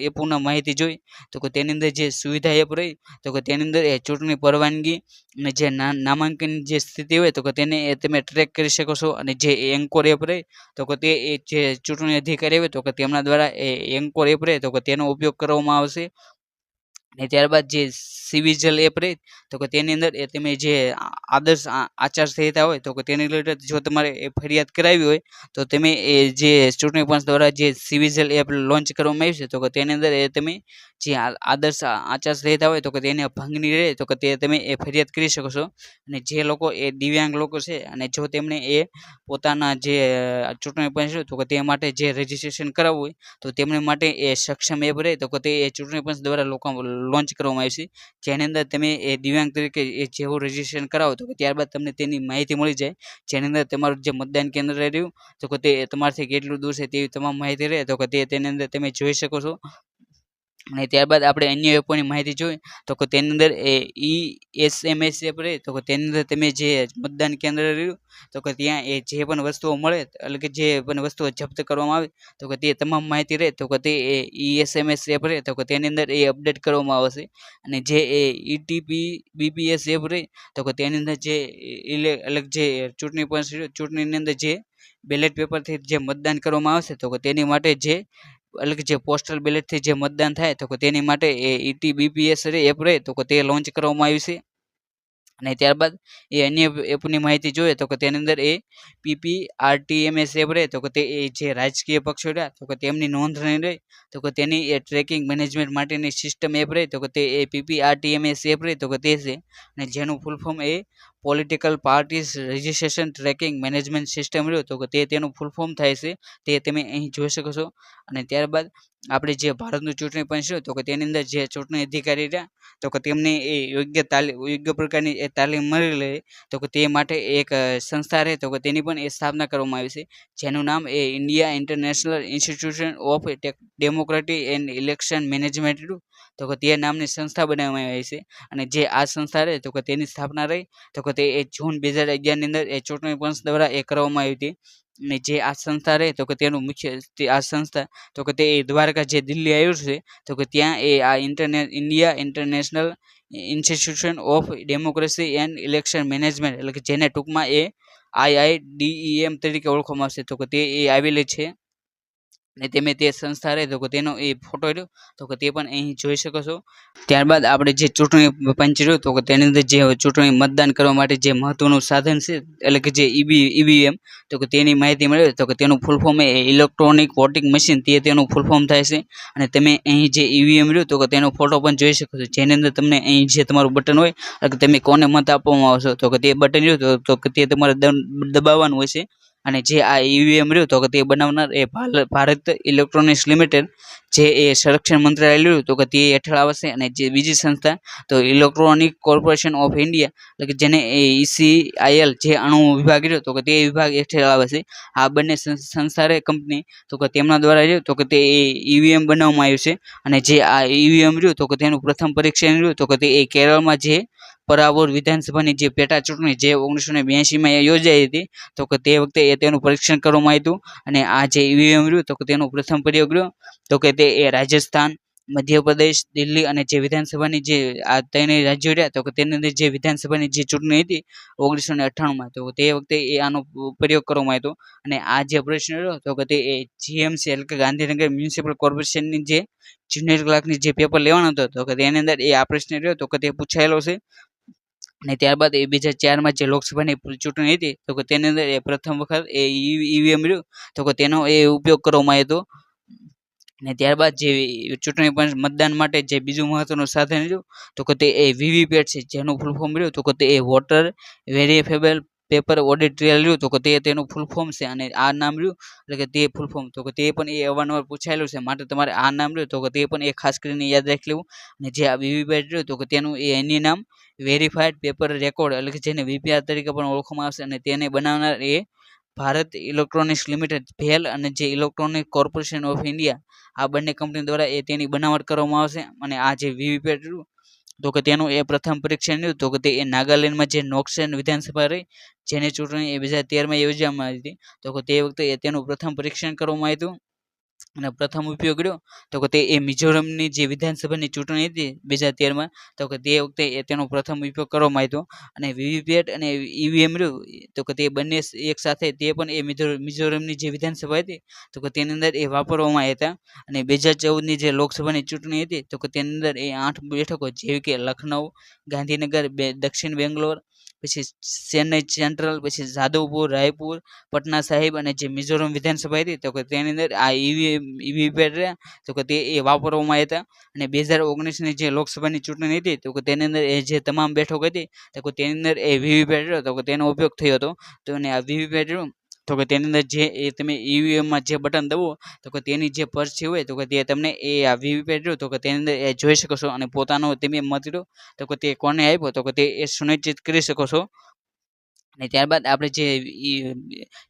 Speaker 1: એપોના માહિતી જોઈ તો કે તેની અંદર જે સુવિધા એપ રહી તો કે તેની અંદર એ ચૂંટણી પરવાનગી અને જે નામાંકન જે સ્થિતિ હોય તો કે તેને એ તમે ટ્રેક કરી શકો છો. અને જે એન્કોર એપ રહી તો કે તે એ જે ચૂંટણી અધિકારી હોય તો કે તેમના દ્વારા એ એન્કોર એપ રહે તો કે તેનો ઉપયોગ કરવામાં આવશે. અને ત્યારબાદ જે સિવિજલ એપ રહી તો કે તેની અંદર એ તમે જે આદર્શ આચારસંહિતા હોય તો કે તેની રિલેટેડ જો તમારે એ ફરિયાદ કરાવી હોય તો તમે એ જે ચૂંટણી પંચ દ્વારા જે સિવિજલ એપ લોન્ચ કરવામાં આવી છે તો કે તેની અંદર એ તમે જે આદર્શ આચારસંહિતા હોય તો કે તેને ભંગની રહે તો કે તે તમે એ ફરિયાદ કરી શકો છો. અને જે લોકો એ દિવ્યાંગ લોકો છે અને જો તેમને એ પોતાના જે ચૂંટણી પંચ હોય તો કે તે માટે જે રજીસ્ટ્રેશન કરાવવું હોય તો તેમને માટે એ સક્ષમ એપ રહે તો કે તે એ ચૂંટણી પંચ દ્વારા લોકો લોન્ચ કરવામાં આવી છે. જેની અંદર તમે એ દિવ્યાંગ તરીકે એ જેવું રજીસ્ટ્રેશન કરાવો તો કે ત્યારબાદ તમને તેની માહિતી મળી જાય. જેની અંદર તમારું જે મતદાન કેન્દ્ર રહ્યું તો કે તે તમારાથી કેટલું દૂર છે તેવી તમામ માહિતી રહે તો કે તેની અંદર તમે જોઈ શકો છો. અને ત્યારબાદ આપણે અન્ય એપોની માહિતી જોઈએ તો કે તેની અંદર એ SMS એપ રહે તો કે તેની અંદર તમે જે મતદાન કેન્દ્ર રહ્યું તો કે ત્યાં એ જે પણ વસ્તુઓ મળે એટલે કે જે પણ વસ્તુઓ જપ્ત કરવામાં આવે તો કે તે તમામ માહિતી રહે તો કે તે SMS એપ રહે તો કે તેની અંદર એ અપડેટ કરવામાં આવશે. અને જે એ ETP BPS એપ રહે તો કે તેની અંદર જે અલગ જે ચૂંટણી પંચ ચૂંટણીની અંદર જે બેલેટ પેપરથી જે મતદાન કરવામાં આવશે તો કે તેની માટે જે એટલે કે જે પોસ્ટલ બેલેટથી જે મતદાન થાય તો કે તેની માટે એ ETBPS એપ રહે તો કે તે લોન્ચ કરવામાં આવ્યું છે. અને ત્યારબાદ એ અન્ય એપની માહિતી જોઈએ તો કે તેની અંદર એ PPRTMS એપ રહે તો કે તે એ જે રાજકીય પક્ષો રહ્યા તો કે તેમની નોંધણી રહે તો કે તેની એ ટ્રેકિંગ મેનેજમેન્ટ માટેની સિસ્ટમ એપ રહે તો કે તે એ PPRTMS એપ રહે તો કે તે છે. અને જેનું ફૂલ ફોર્મ એ political parties registration tracking management system રહ્યો તો કે તે તેનું ફૂલ ફોર્મ થાય છે. તે તમે અહીં જોઈ શકો છો. અને ત્યારબાદ આપણે જે ભારતનું ચૂંટણી પંચ છે તો કે તેની અંદર જે ચૂંટણી અધિકારી રહ્યા તો કે તેમને એ યોગ્ય પ્રકારની એ તાલીમ મળી રહે તો કે તે માટે એક સંસ્થા રહે તો કે તેની પણ એ સ્થાપના કરવામાં આવી છે. જેનું નામ એ India international institution of democratic and election management રહ્યું તો કે તે નામની સંસ્થા બનાવવામાં આવી છે. અને જે આ સંસ્થા રહે તો કે તેની સ્થાપના રહી તો કે તે જૂન 2011ની અંદર એ ચૂંટણી પંચ દ્વારા એ કરવામાં આવી હતી. અને જે આ સંસ્થા રહે તો કે તેનું મુખ્ય આ સંસ્થા તો કે તે દ્વારકા જે દિલ્હી આવ્યું છે તો કે ત્યાં એ આ India international institution of democracy and election management એટલે કે જેને ટૂંકમાં એ IIDEM તરીકે ઓળખવામાં આવશે તો કે તે એ આવેલી છે. અને તમે તે સંસ્થા રહે તો કે તેનો એ ફોટો રહ્યો તો કે તે પણ અહીં જોઈ શકો છો. ત્યારબાદ આપણે જે ચૂંટણી પંચ રહ્યું તો કે તેની અંદર જે ચૂંટણી મતદાન કરવા માટે જે મહત્વનું સાધન છે એટલે કે જે EVM તો કે તેની માહિતી મળે તો કે તેનું ફૂલ ફોર્મ એ ઇલેક્ટ્રોનિક વોટિંગ મશીન તેનું ફૂલ ફોર્મ થાય છે. અને તમે અહીં જે EVM રહ્યું તો કે તેનો ફોટો પણ જોઈ શકો છો. જેની અંદર તમને અહીં જે તમારું બટન હોય એટલે કે તમે કોને મત આપવામાં આવશો તો કે તે બટન રહ્યું તો કે તે તમારે દબાવવાનું હોય છે. અને જે આ EVM રહ્યું તો કે તે બનાવનાર એ ભારત ઇલેક્ટ્રોનિક્સ લિમિટેડ જે એ સંરક્ષણ મંત્રાલય રહ્યું તો કે તે હેઠળ આવશે. અને જે બીજી સંસ્થા તો ઇલેક્ટ્રોનિક કોર્પોરેશન ઓફ ઇન્ડિયા એટલે કે જેને ECIL જે અણુ વિભાગ રહ્યો તો કે તે વિભાગ હેઠળ આવે છે. આ બંને સંસ્થા રહે કંપની તો કે તેમના દ્વારા રહ્યું તો કે તે EVM બનાવવામાં આવ્યું છે. અને જે આ EVM રહ્યું તો કે તેનું પ્રથમ પરીક્ષણ રહ્યું તો કે તે કેરળમાં જે પરાવોર વિધાનસભાની જે પેટા ચૂંટણી જે 1982માં યોજાઈ હતી તો કે તે વખતે તેનું પરીક્ષણ કરવામાં આવ્યું હતું. અને આ જે EVM રહ્યું તો કે તેનું પ્રથમ પ્રયોગ રહ્યો તો કે તે રાજસ્થાન મધ્યપ્રદેશ દિલ્હી અને જે વિધાનસભાની જે આ ત્રણેય રાજ્યો રહ્યા તો કે તેની અંદર જે વિધાનસભાની જે ચૂંટણી હતી 1998માં તો તે વખતે આનો પ્રયોગ કરવામાં આવ્યો. અને આ જે પ્રશ્ન રહ્યો તો કે તે GMC એટલે કે ગાંધીનગર મ્યુનિસિપલ કોર્પોરેશનની જે જુનિયર ક્લાર્કની જે પેપર લેવાનો હતો તો કે તેની અંદર એ આ પ્રશ્ન રહ્યો તો કે તે પૂછાયેલો છે. અને ત્યારબાદ એ 2004માં જે લોકસભાની ચૂંટણી હતી તો કે તેની અંદર એ પ્રથમ વખત એ ઈવીએમ રહ્યું તો કે તેનો એ ઉપયોગ કરવામાં આવ્યો હતો. અને ત્યારબાદ જે ચૂંટણી પંચ મતદાન માટે જે બીજું મહત્વનું સાધન રહ્યું તો કે તે એ વીવીપેટ છે, જેનું ફૂલ ફોર્મ રહ્યું તો કે તે એ વોટર વેરિફેબલ પેપર ઓડિટ ટ્રેલ રહ્યું તો કે તે તેનું ફૂલ ફોર્મ છે. અને આ નામ રહ્યું એટલે કે તે ફૂલ ફોર્મ તો કે તે પણ એ અવારનવાર પૂછાયેલું છે, માટે તમારે આ નામ રહ્યું તો કે તે પણ એ ખાસ કરીને યાદ રાખી લેવું. અને જે આ વીવીપેટ રહ્યું તો કે તેનું એ એની નામ વેરીફાઈડ પેપર રેકોર્ડ એટલે કે જેને વીપીઆર તરીકે પણ ઓળખવામાં આવશે. અને તેને બનાવનાર એ ભારત ઇલેક્ટ્રોનિક્સ લિમિટેડ ભેલ અને જે ઇલેક્ટ્રોનિક કોર્પોરેશન ઓફ ઇન્ડિયા આ બંને કંપની દ્વારા એ તેની બનાવટ કરવામાં આવશે. અને આ જે વીવીપેટ રહ્યું તો કે તેનું એ પ્રથમ પરીક્ષણ રહ્યું તો કે તે એ નાગાલેન્ડમાં જે નોક્સેન વિધાનસભા રહી જેની ચૂંટણી એ 2013માં યોજવામાં આવી હતી તો કે તે વખતે એ તેનું પ્રથમ પરીક્ષણ કરવામાં આવ્યું હતું. અને પ્રથમ ઉપયોગ રહ્યો તો કે તે એ મિઝોરમની જે વિધાનસભાની ચૂંટણી હતી 2013માં તો કે તે વખતે એ તેનો પ્રથમ ઉપયોગ કરવામાં આવ્યો. અને વીવીપેટ અને ઈવીએમ રહ્યું તો કે તે બંને એક સાથે તે પણ એ મિઝોરમની જે વિધાનસભા હતી તો કે તેની અંદર એ વાપરવામાં આવ્યા હતા. અને 2014ની જે લોકસભાની ચૂંટણી હતી તો કે તેની અંદર એ 8 બેઠકો જેવી કે લખનઉ, ગાંધીનગર, દક્ષિણ બેંગ્લોર, પછી ચેન્નઈ સેન્ટ્રલ, પછી જાદવપુર, રાયપુર, પટના સાહિબ અને જે મિઝોરમ વિધાનસભા હતી તો કે તેની અંદર આ ઈવીપેટ રહ્યા તો કે તે એ વાપરવામાં આવ્યા હતા. અને 2019ની જે લોકસભાની ચૂંટણી હતી તો કે તેની અંદર એ જે તમામ બેઠકો હતી તો કે તેની અંદર એ વીવીપેટ રહ્યો તો કે તેનો ઉપયોગ થયો હતો. તો અને આ વીવીપેટ રહ્યું તો કે તેની અંદર જે એ તમે ઈવીએમમાં જે બટન દબો તો કે તેની જે પર્ચી હોય તો કે તે તમને એ આ વીવીપેટ રહ્યું તો કે તેની અંદર એ જોઈ શકો છો. અને પોતાનો તમે મત રહ્યો તો કે તે કોને આપ્યો તો કે તે એ સુનિશ્ચિત કરી શકો છો. અને ત્યારબાદ આપણે જે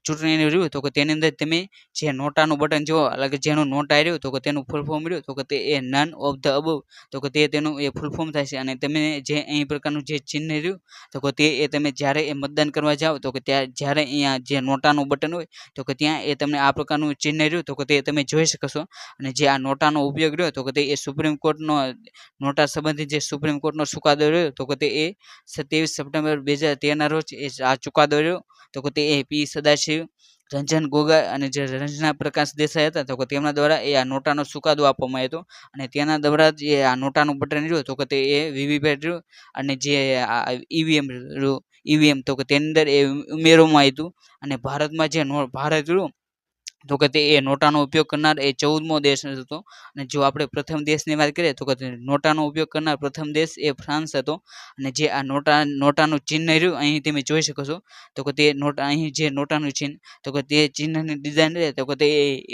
Speaker 1: ચૂંટણીનું રહ્યું તો કે તેની અંદર તમે જે નોટાનું બટન જુઓ એટલે કે જેનું નોટા રહ્યું તો કે તેનું ફૂલ ફોર્મ રહ્યું તો કે તે એ નન ઓફ ધ અબવ તો કે તે તેનું એ ફૂલ ફોર્મ થાય છે. અને તમે જે અહીં પ્રકારનું જે ચિહ્ન રહ્યું તો કે તે એ તમે જ્યારે એ મતદાન કરવા જાઓ તો કે ત્યાં જ્યારે અહીંયા જે નોટાનું બટન હોય તો કે ત્યાં એ તમને આ પ્રકારનું ચિહ્ન રહ્યું તો કે તે તમે જોઈ શકો છો. અને જે આ નોટાનો ઉપયોગ રહ્યો તો કે તે એ સુપ્રીમ કોર્ટનો નોટા સંબંધિત જે સુપ્રીમ કોર્ટનો ચુકાદો રહ્યો તો કે તે એ 27 સપ્ટેમ્બર 2013ના રોજ એ આ ચુકાદો રહ્યો તો કે તે એ પી સદાશિવ, રંજન ગોગોઈ અને જે રંજના પ્રકાશ દેસાઈ હતા તો કે તેમના દ્વારા એ આ નોટાનો ચુકાદો આપવામાં આવ્યો હતો. અને તેના દ્વારા જ એ આ નોટાનું બટન રહ્યું તો કે તે એ વીવીપેટ રહ્યું અને જે ઈવીએમ ઈવીએમ તો કે તેની અંદર એ ઉમેરવામાં આવ્યું. અને ભારતમાં જે ભારત રહ્યું તો કે તે એ નોટાનો ઉપયોગ કરનાર એ 14મો દેશ હતો. અને જો આપણે પ્રથમ દેશની વાત કરીએ તો કે નોટાનો ઉપયોગ કરનાર પ્રથમ દેશ એ ફ્રાન્સ હતો. અને જે આ નોટાનું ચિહ્ન રહ્યું અહીં તમે જોઈ શકો છો તો કે તે નોટા અહીં જે નોટાનું ચિહ્ન તો કે તે ચિહ્નની ડિઝાઇન રહે તો કે તે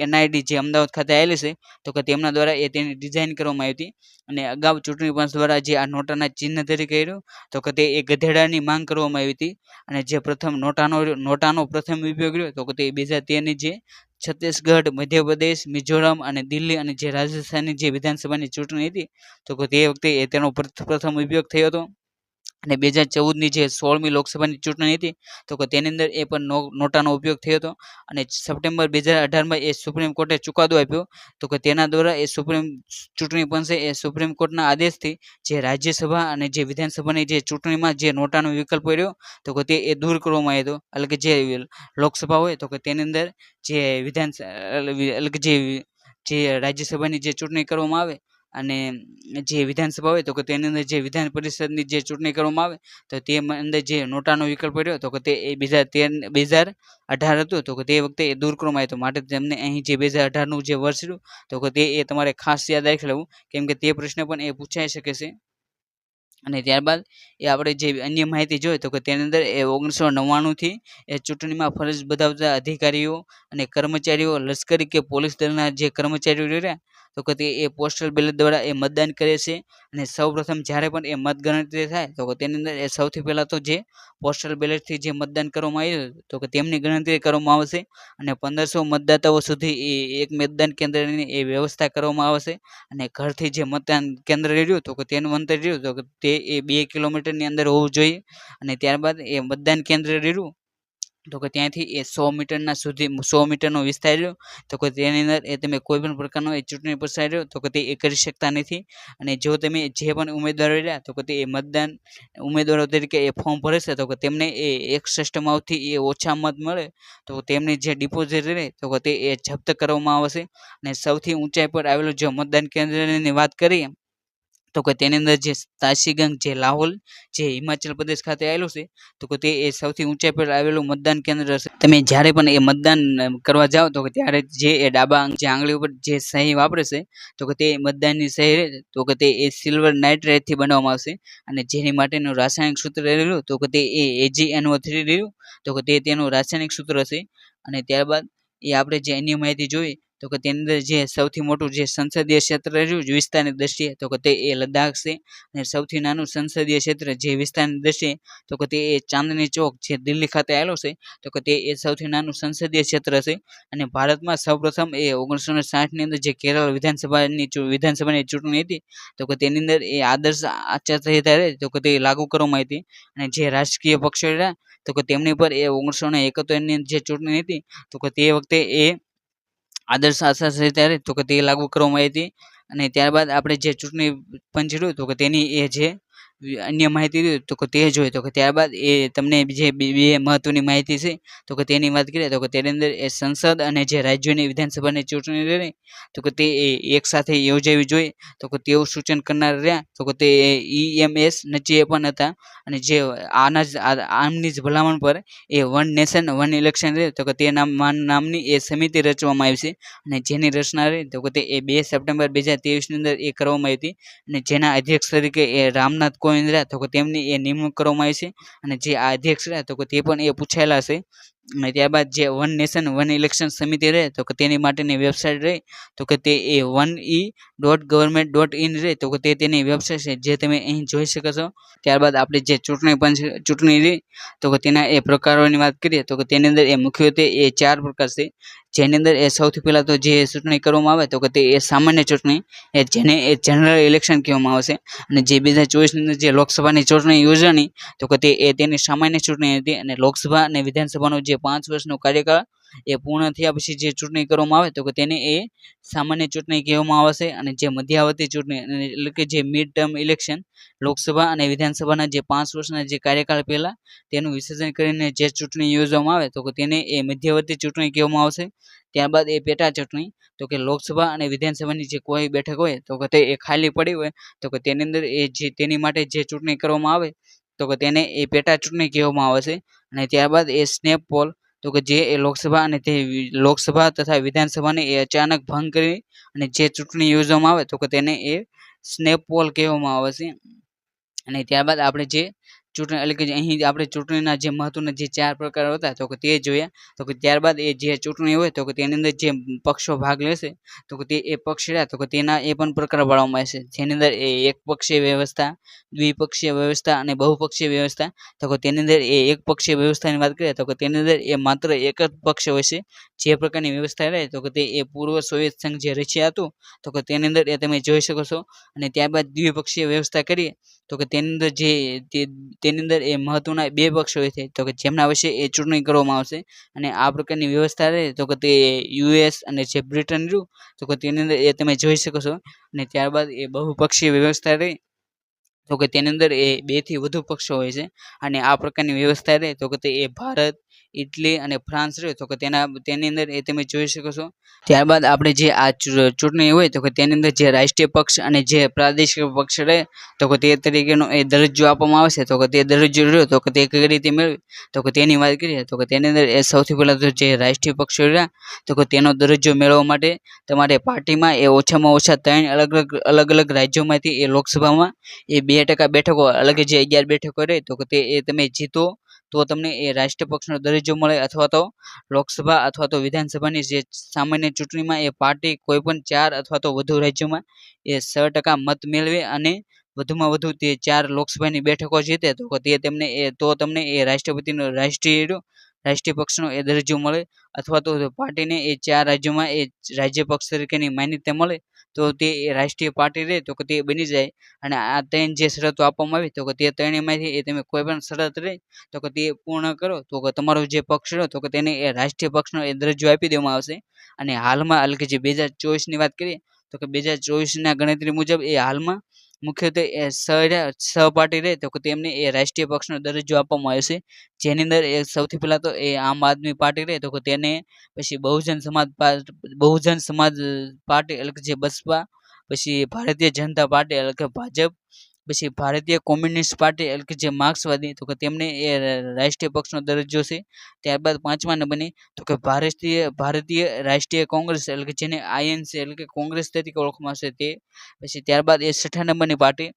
Speaker 1: એનઆઈડી જે અમદાવાદ ખાતે આવેલી છે તો કે તેમના દ્વારા એ તેની ડિઝાઇન કરવામાં આવી હતી. અને અગાઉ ચૂંટણી પંચ દ્વારા જે આ નોટાના ચિહ્ન તરીકે રહ્યું તો કે તે એ ગધેડાની માંગ કરવામાં આવી હતી. અને જે પ્રથમ નોટાનો પ્રથમ ઉપયોગ રહ્યો તો કે તે 2013ની જે છત્તીસગઢ, મધ્યપ્રદેશ, મિઝોરમ અને દિલ્હી અને જે રાજસ્થાનની જે વિધાનસભાની ચૂંટણી હતી તો કે તે વખતે એ તેનો પ્રથમ ઉપયોગ થયો હતો. અને 2014ની જે 16મી લોકસભાની ચૂંટણી હતી તો કે તેની અંદર એ પણ નોટાનો ઉપયોગ થયો હતો. અને સપ્ટેમ્બર 2018માં એ સુપ્રીમ કોર્ટે ચુકાદો આપ્યો તો કે તેના દ્વારા એ ચૂંટણી પંચે એ સુપ્રીમ કોર્ટના આદેશથી જે રાજ્યસભા અને જે વિધાનસભાની જે ચૂંટણીમાં જે નોટાનો વિકલ્પ રહ્યો તો કે તે એ દૂર કરવામાં આવ્યો હતો. એટલે કે જે લોકસભા હોય તો કે તેની અંદર જે એટલે કે જે રાજ્યસભાની જે ચૂંટણી કરવામાં આવે અને જે વિધાનસભા હોય તો કે તેની અંદર જે વિધાન પરિષદની જે ચૂંટણી કરવામાં આવે તો તે અંદર જે નોટાનો વિકલ્પ રહ્યો તો કે તે 2018 હતું તો કે તે વખતે એ દૂર કરવામાં આવ્યો. માટે તેમને અહીં જે 2018નું જે વર્ષ રહ્યું તો કે તે એ તમારે ખાસ યાદ રાખી લેવું કેમ કે તે પ્રશ્ન પણ એ પૂછાઈ શકે છે. અને ત્યારબાદ એ આપણે જે અન્ય માહિતી જોઈએ તો કે તેની અંદર એ 1999થી એ ચૂંટણીમાં ફરજ બજાવતા અધિકારીઓ અને કર્મચારીઓ લશ્કરી કે પોલીસ દળના જે કર્મચારીઓ રહ્યા તો કે તે એ પોસ્ટલ બેલેટ દ્વારા એ મતદાન કરે છે. અને સૌપ્રથમ જ્યારે પણ એ મતગણતરી થાય તો કે તેની અંદર એ સૌથી પહેલાં તો જે પોસ્ટલ બેલેટથી જે મતદાન કરવામાં આવ્યું તો કે તેમની ગણતરી કરવામાં આવશે. અને 1500 મતદાતાઓ સુધી એ એક મતદાન કેન્દ્રની એ વ્યવસ્થા કરવામાં આવશે. અને ઘરથી જે મતદાન કેન્દ્ર રહ્યું તો કે તેનું અંતર રહ્યું તો કે તે એ 2 કિલોમીટરની અંદર હોવું જોઈએ. અને ત્યારબાદ એ મતદાન કેન્દ્ર રહ્યું તો કે ત્યાંથી એ 100 મીટરનો વિસ્તાર રહ્યો તો કે તેની અંદર એ તમે કોઈ પણ પ્રકારનો એ ચૂંટણી પ્રચાર રહ્યો તો કે તે એ કરી શકતા નથી. અને જો તમે જે પણ ઉમેદવારો રહ્યા તો કે તે એ મતદાન ઉમેદવારો તરીકે એ ફોર્મ ભરે છે તો કે તેમને એ 1/6 એ ઓછા મત મળે તો તેમની જે ડિપોઝિટ રહે તો કે તે એ જપ્ત કરવામાં આવશે. અને સૌથી ઊંચાઈ પર આવેલું જો મતદાન કેન્દ્રની વાત કરીએ તો કે તેની અંદર જે તાશીગંજ જે લાહોલ જે હિમાચલ પ્રદેશ ખાતે આવેલું છે તો કે તે એ સૌથી ઊંચાઈ પર આવેલું મતદાન કેન્દ્ર છે. તમે જ્યારે પણ એ મતદાન કરવા જાઓ તો કે ત્યારે જે એ ડાબા જે આંગળી ઉપર જે સહી વાપરે છે તો કે તે મતદાનની સહી રહે તો કે તે એ સિલ્વર નાઇટ્રેટથી બનાવવામાં આવશે. અને જેની માટેનું રાસાયણિક સૂત્ર રહેલું તો કે તે એ AgNO3 રહ્યું તો કે તે તેનું રાસાયણિક સૂત્ર છે. અને ત્યારબાદ એ આપણે જે અન્ય માહિતી જોઈ તો કે તેની અંદર જે સૌથી મોટું જે સંસદીય ક્ષેત્ર રહ્યું વિસ્તારની દ્રષ્ટિએ તો કે તે એ લદ્દાખ છે. અને સૌથી નાનું સંસદીય ક્ષેત્ર જે વિસ્તારની દ્રષ્ટિએ તો કે તે એ ચાંદની ચોક જે દિલ્હી ખાતે આવેલો છે તો કે તે એ સૌથી નાનું સંસદીય ક્ષેત્ર છે. અને ભારતમાં સૌપ્રથમ એ 1960ની અંદર જે કેરળ વિધાનસભાની ચૂંટણી હતી તો કે તેની અંદર એ આદર્શ આચારસંહિતા રહે તો કે તે લાગુ કરવામાં આવી હતી. અને જે રાજકીય પક્ષો રહ્યા તો કે તેમની પર એ 1971ની જે ચૂંટણી હતી તો કે તે વખતે એ આદર્શ આચારસંહિતા રહે તો કે તે લાગુ કરવામાં આવી હતી. અને ત્યારબાદ આપણે જે ચૂંટણી પંચ રહ્યું તો કે તેની એ જે અન્ય માહિતી રહ્યું તો કે તે જોઈએ તો કે ત્યારબાદ એ તમને જે બે મહત્વની માહિતી છે તો કે તેની વાત કરીએ તો કે તેની અંદર એ સંસદ અને જે રાજ્યોની વિધાનસભાની ચૂંટણી રહી તો કે તે એક સાથે યોજાવી જોઈએ તો કે તેવું સૂચન કરનાર રહ્યા તો કે તે EMS નચીએ પણ હતા. અને જે આમની જ ભલામણ પર એ વન નેશન વન ઇલેક્શન રહે તો કે તે નામની એ સમિતિ રચવામાં આવી છે. અને જેની રચના રહી તો કે તે એ 2 સપ્ટેમ્બર 2023ની અંદર એ કરવામાં આવી હતી. અને જેના અધ્યક્ષ તરીકે એ રામનાથ કોવિંદ રહ્યા તો કે તેમની એ નિમણૂક કરવામાં આવી છે. અને જે આ અધ્યક્ષ રહ્યા તો કે તે પણ એ પૂછાયેલા છે. અને ત્યારબાદ જે વન નેશન વન ઇલેક્શન સમિતિ રહે તો કે તેની માટેની વેબસાઇટ રહી તો કે તે એ 1e.government.in રહે તો કે તે તેની વેબસાઇટ છે જે તમે અહીં જોઈ શકો છો. ત્યારબાદ આપણે જે ચૂંટણી રહી તો કે તેના એ પ્રકારોની વાત કરીએ તો કે તેની અંદર એ મુખ્યત્વે એ 4 પ્રકાર છે. જેની અંદર એ સૌથી પહેલાં તો જે ચૂંટણી કરવામાં આવે તો કે તે એ સામાન્ય ચૂંટણી જેને એ જનરલ ઇલેક્શન કહેવામાં આવશે. અને જે 2024ની અંદર જે લોકસભાની ચૂંટણી યોજાણી તો કે તે એ તેની સામાન્ય ચૂંટણી હતી. અને લોકસભા અને વિધાનસભાનો જે 5 વર્ષનો કાર્યકાળ એ પૂર્ણ થયા પછી જે ચૂંટણી કરવામાં આવે તો કે તેને એ સામાન્ય ચૂંટણી કહેવામાં આવશે. અને જે મધ્યાવર્તી ચૂંટણી એટલે કે જે મિડ ટર્મ ઇલેક્શન લોકસભા અને વિધાનસભાના જે 5 વર્ષના જે કાર્યકાળ પહેલા તેનું વિસર્જન કરીને જે ચૂંટણી યોજવામાં આવે તો કે તેને એ મધ્યવર્તી ચૂંટણી કહેવામાં આવશે. ત્યારબાદ એ પેટા ચૂંટણી તો કે લોકસભા અને વિધાનસભાની જે કોઈ બેઠક હોય તો કે તે એ ખાલી પડી હોય તો કે તેની અંદર એ જે તેની માટે જે ચૂંટણી કરવામાં આવે તો કે તેને એ પેટા ચૂંટણી કહેવામાં આવે છે. અને ત્યારબાદ એ સ્નેપ પોલ તો કે જે એ લોકસભા અને તે લોકસભા તથા વિધાનસભાને એ અચાનક ભંગ કરી અને જે ચૂંટણી યોજવામાં આવે તો કે તેને એ સ્નેપ પોલ કહેવામાં આવે છે. અને ત્યારબાદ આપણે જે ચૂંટણી એટલે કે અહીં આપણે ચૂંટણીના જે મહત્વના જે 4 પ્રકારો હતા તો કે તે જોયા તો કે ત્યારબાદ એ જે ચૂંટણી હોય તો કે તેની અંદર જે પક્ષો ભાગ લેશે તો કે તે એ પક્ષ રહ્યા તો કે તેના એ પણ પ્રકાર પાડવામાં આવશે. જેની અંદર એ એકપક્ષીય વ્યવસ્થા દ્વિપક્ષીય વ્યવસ્થા અને બહુપક્ષીય વ્યવસ્થા તો કે તેની અંદર એ એકપક્ષીય વ્યવસ્થાની વાત કરીએ તો કે તેની અંદર એ માત્ર એક જ પક્ષ હોય છે. જે પ્રકારની વ્યવસ્થા રહે તો કે તે એ પૂર્વ સોવિયત સંઘ જે રશિયા હતું તો કે તેની અંદર એ તમે જોઈ શકો છો. અને ત્યારબાદ દ્વિપક્ષીય વ્યવસ્થા કરીએ તો કે તેની અંદર તેની અંદર એ મહત્વના 2 પક્ષ હોય છે તો કે જેમના વિશે એ ચૂંટણી કરવામાં આવશે. અને આ પ્રકારની વ્યવસ્થા રહે તો કે તે US અને જે બ્રિટન રહ્યું તો કે તેની અંદર એ તમે જોઈ શકો છો. અને ત્યારબાદ એ બહુપક્ષીય વ્યવસ્થા રહી તો કે તેની અંદર એ 2 થી વધુ પક્ષો હોય છે. અને આ પ્રકારની વ્યવસ્થા રહે તો કે તે એ ભારત ઇટલી અને ફ્રાન્સ રહ્યો તો કે તેની અંદર એ તમે જોઈ શકો છો. ત્યારબાદ આપણે જે આ ચૂંટણી હોય તો કે તેની અંદર જે રાષ્ટ્રીય પક્ષ અને જે પ્રાદેશિક પક્ષ રહે તો કે તે તરીકેનો એ દરજ્જો આપવામાં આવશે તો કે તે દરજ્જો રહ્યો તો કે તે કઈ રીતે મેળવી તો કે તેની વાત કરીએ તો કે તેની અંદર એ સૌથી પહેલાં તો જે રાષ્ટ્રીય પક્ષો રહ્યા તો કે તેનો દરજ્જો મેળવવા માટે તમારે પાર્ટીમાં એ ઓછામાં ઓછા 3 અલગ અલગ રાજ્યોમાંથી એ લોકસભામાં એ 2% બેઠકો એટલે કે જે 11 બેઠકો રહે તો કે તે એ તમે જીતો તો તમને એ રાષ્ટ્રીય પક્ષનો દરજ્જો મળે. અથવા તો લોકસભા અથવા તો વિધાનસભાની જે સામાન્ય ચૂંટણીમાં એ પાર્ટી કોઈ પણ 4 અથવા તો વધુ રાજ્યોમાં એ 100% મત મેળવે અને વધુમાં વધુ તે 4 લોકસભાની બેઠકો જીતે તો તે તમને એ રાષ્ટ્રપતિનો રાષ્ટ્રીય રાષ્ટ્રીય પક્ષનો એ દરજ્જો મળે, અથવા તો પાર્ટીને એ 4 રાજ્યોમાં એ રાજ્ય પક્ષ તરીકેની માન્યતા મળે તો તે એ રાષ્ટ્રીય પાર્ટી રહે તો કે તે બની જાય. અને આ 3 જે શરતો આપવામાં આવી તો કે તે ત્રણેયમાંથી એ તમે કોઈ પણ શરત રહે તો કે તે પૂર્ણ કરો તો કે તમારો જે પક્ષ રહ્યો તો કે તેને એ રાષ્ટ્રીય પક્ષનો એ દરજ્જો આપી દેવામાં આવશે. અને હાલમાં એટલે કે જે 2024ની વાત કરીએ તો કે 2024ના ગણતરી મુજબ એ હાલમાં મુખ્યત્વે એ સહપાઠી રહે તો કે તેમને એ રાષ્ટ્રીય પક્ષનો દરજ્જો આપવામાં આવે છે. જેની અંદર એ સૌથી પહેલા તો એ આમ આદમી પાર્ટી રહે તો કે તેને, પછી બહુજન સમાજ પાર્ટી એટલે કે જે બસપા, પછી ભારતીય જનતા પાર્ટી એટલે કે ભાજપ, પછી ભારતીય કોમ્યુનિસ્ટ પાર્ટી એટલે કે જે માર્ક્સવાદી તો કે તેમને એ રાષ્ટ્રીય પક્ષનો દરજ્જો છે. ત્યારબાદ 5મા નંબરની તો કે ભારતીય રાષ્ટ્રીય કોંગ્રેસ એટલે કે જેને આઈએનસી એટલે કે કોંગ્રેસ તરીકે ઓળખવામાં આવશે તે. પછી ત્યારબાદ એ 6ઠા નંબરની પાર્ટી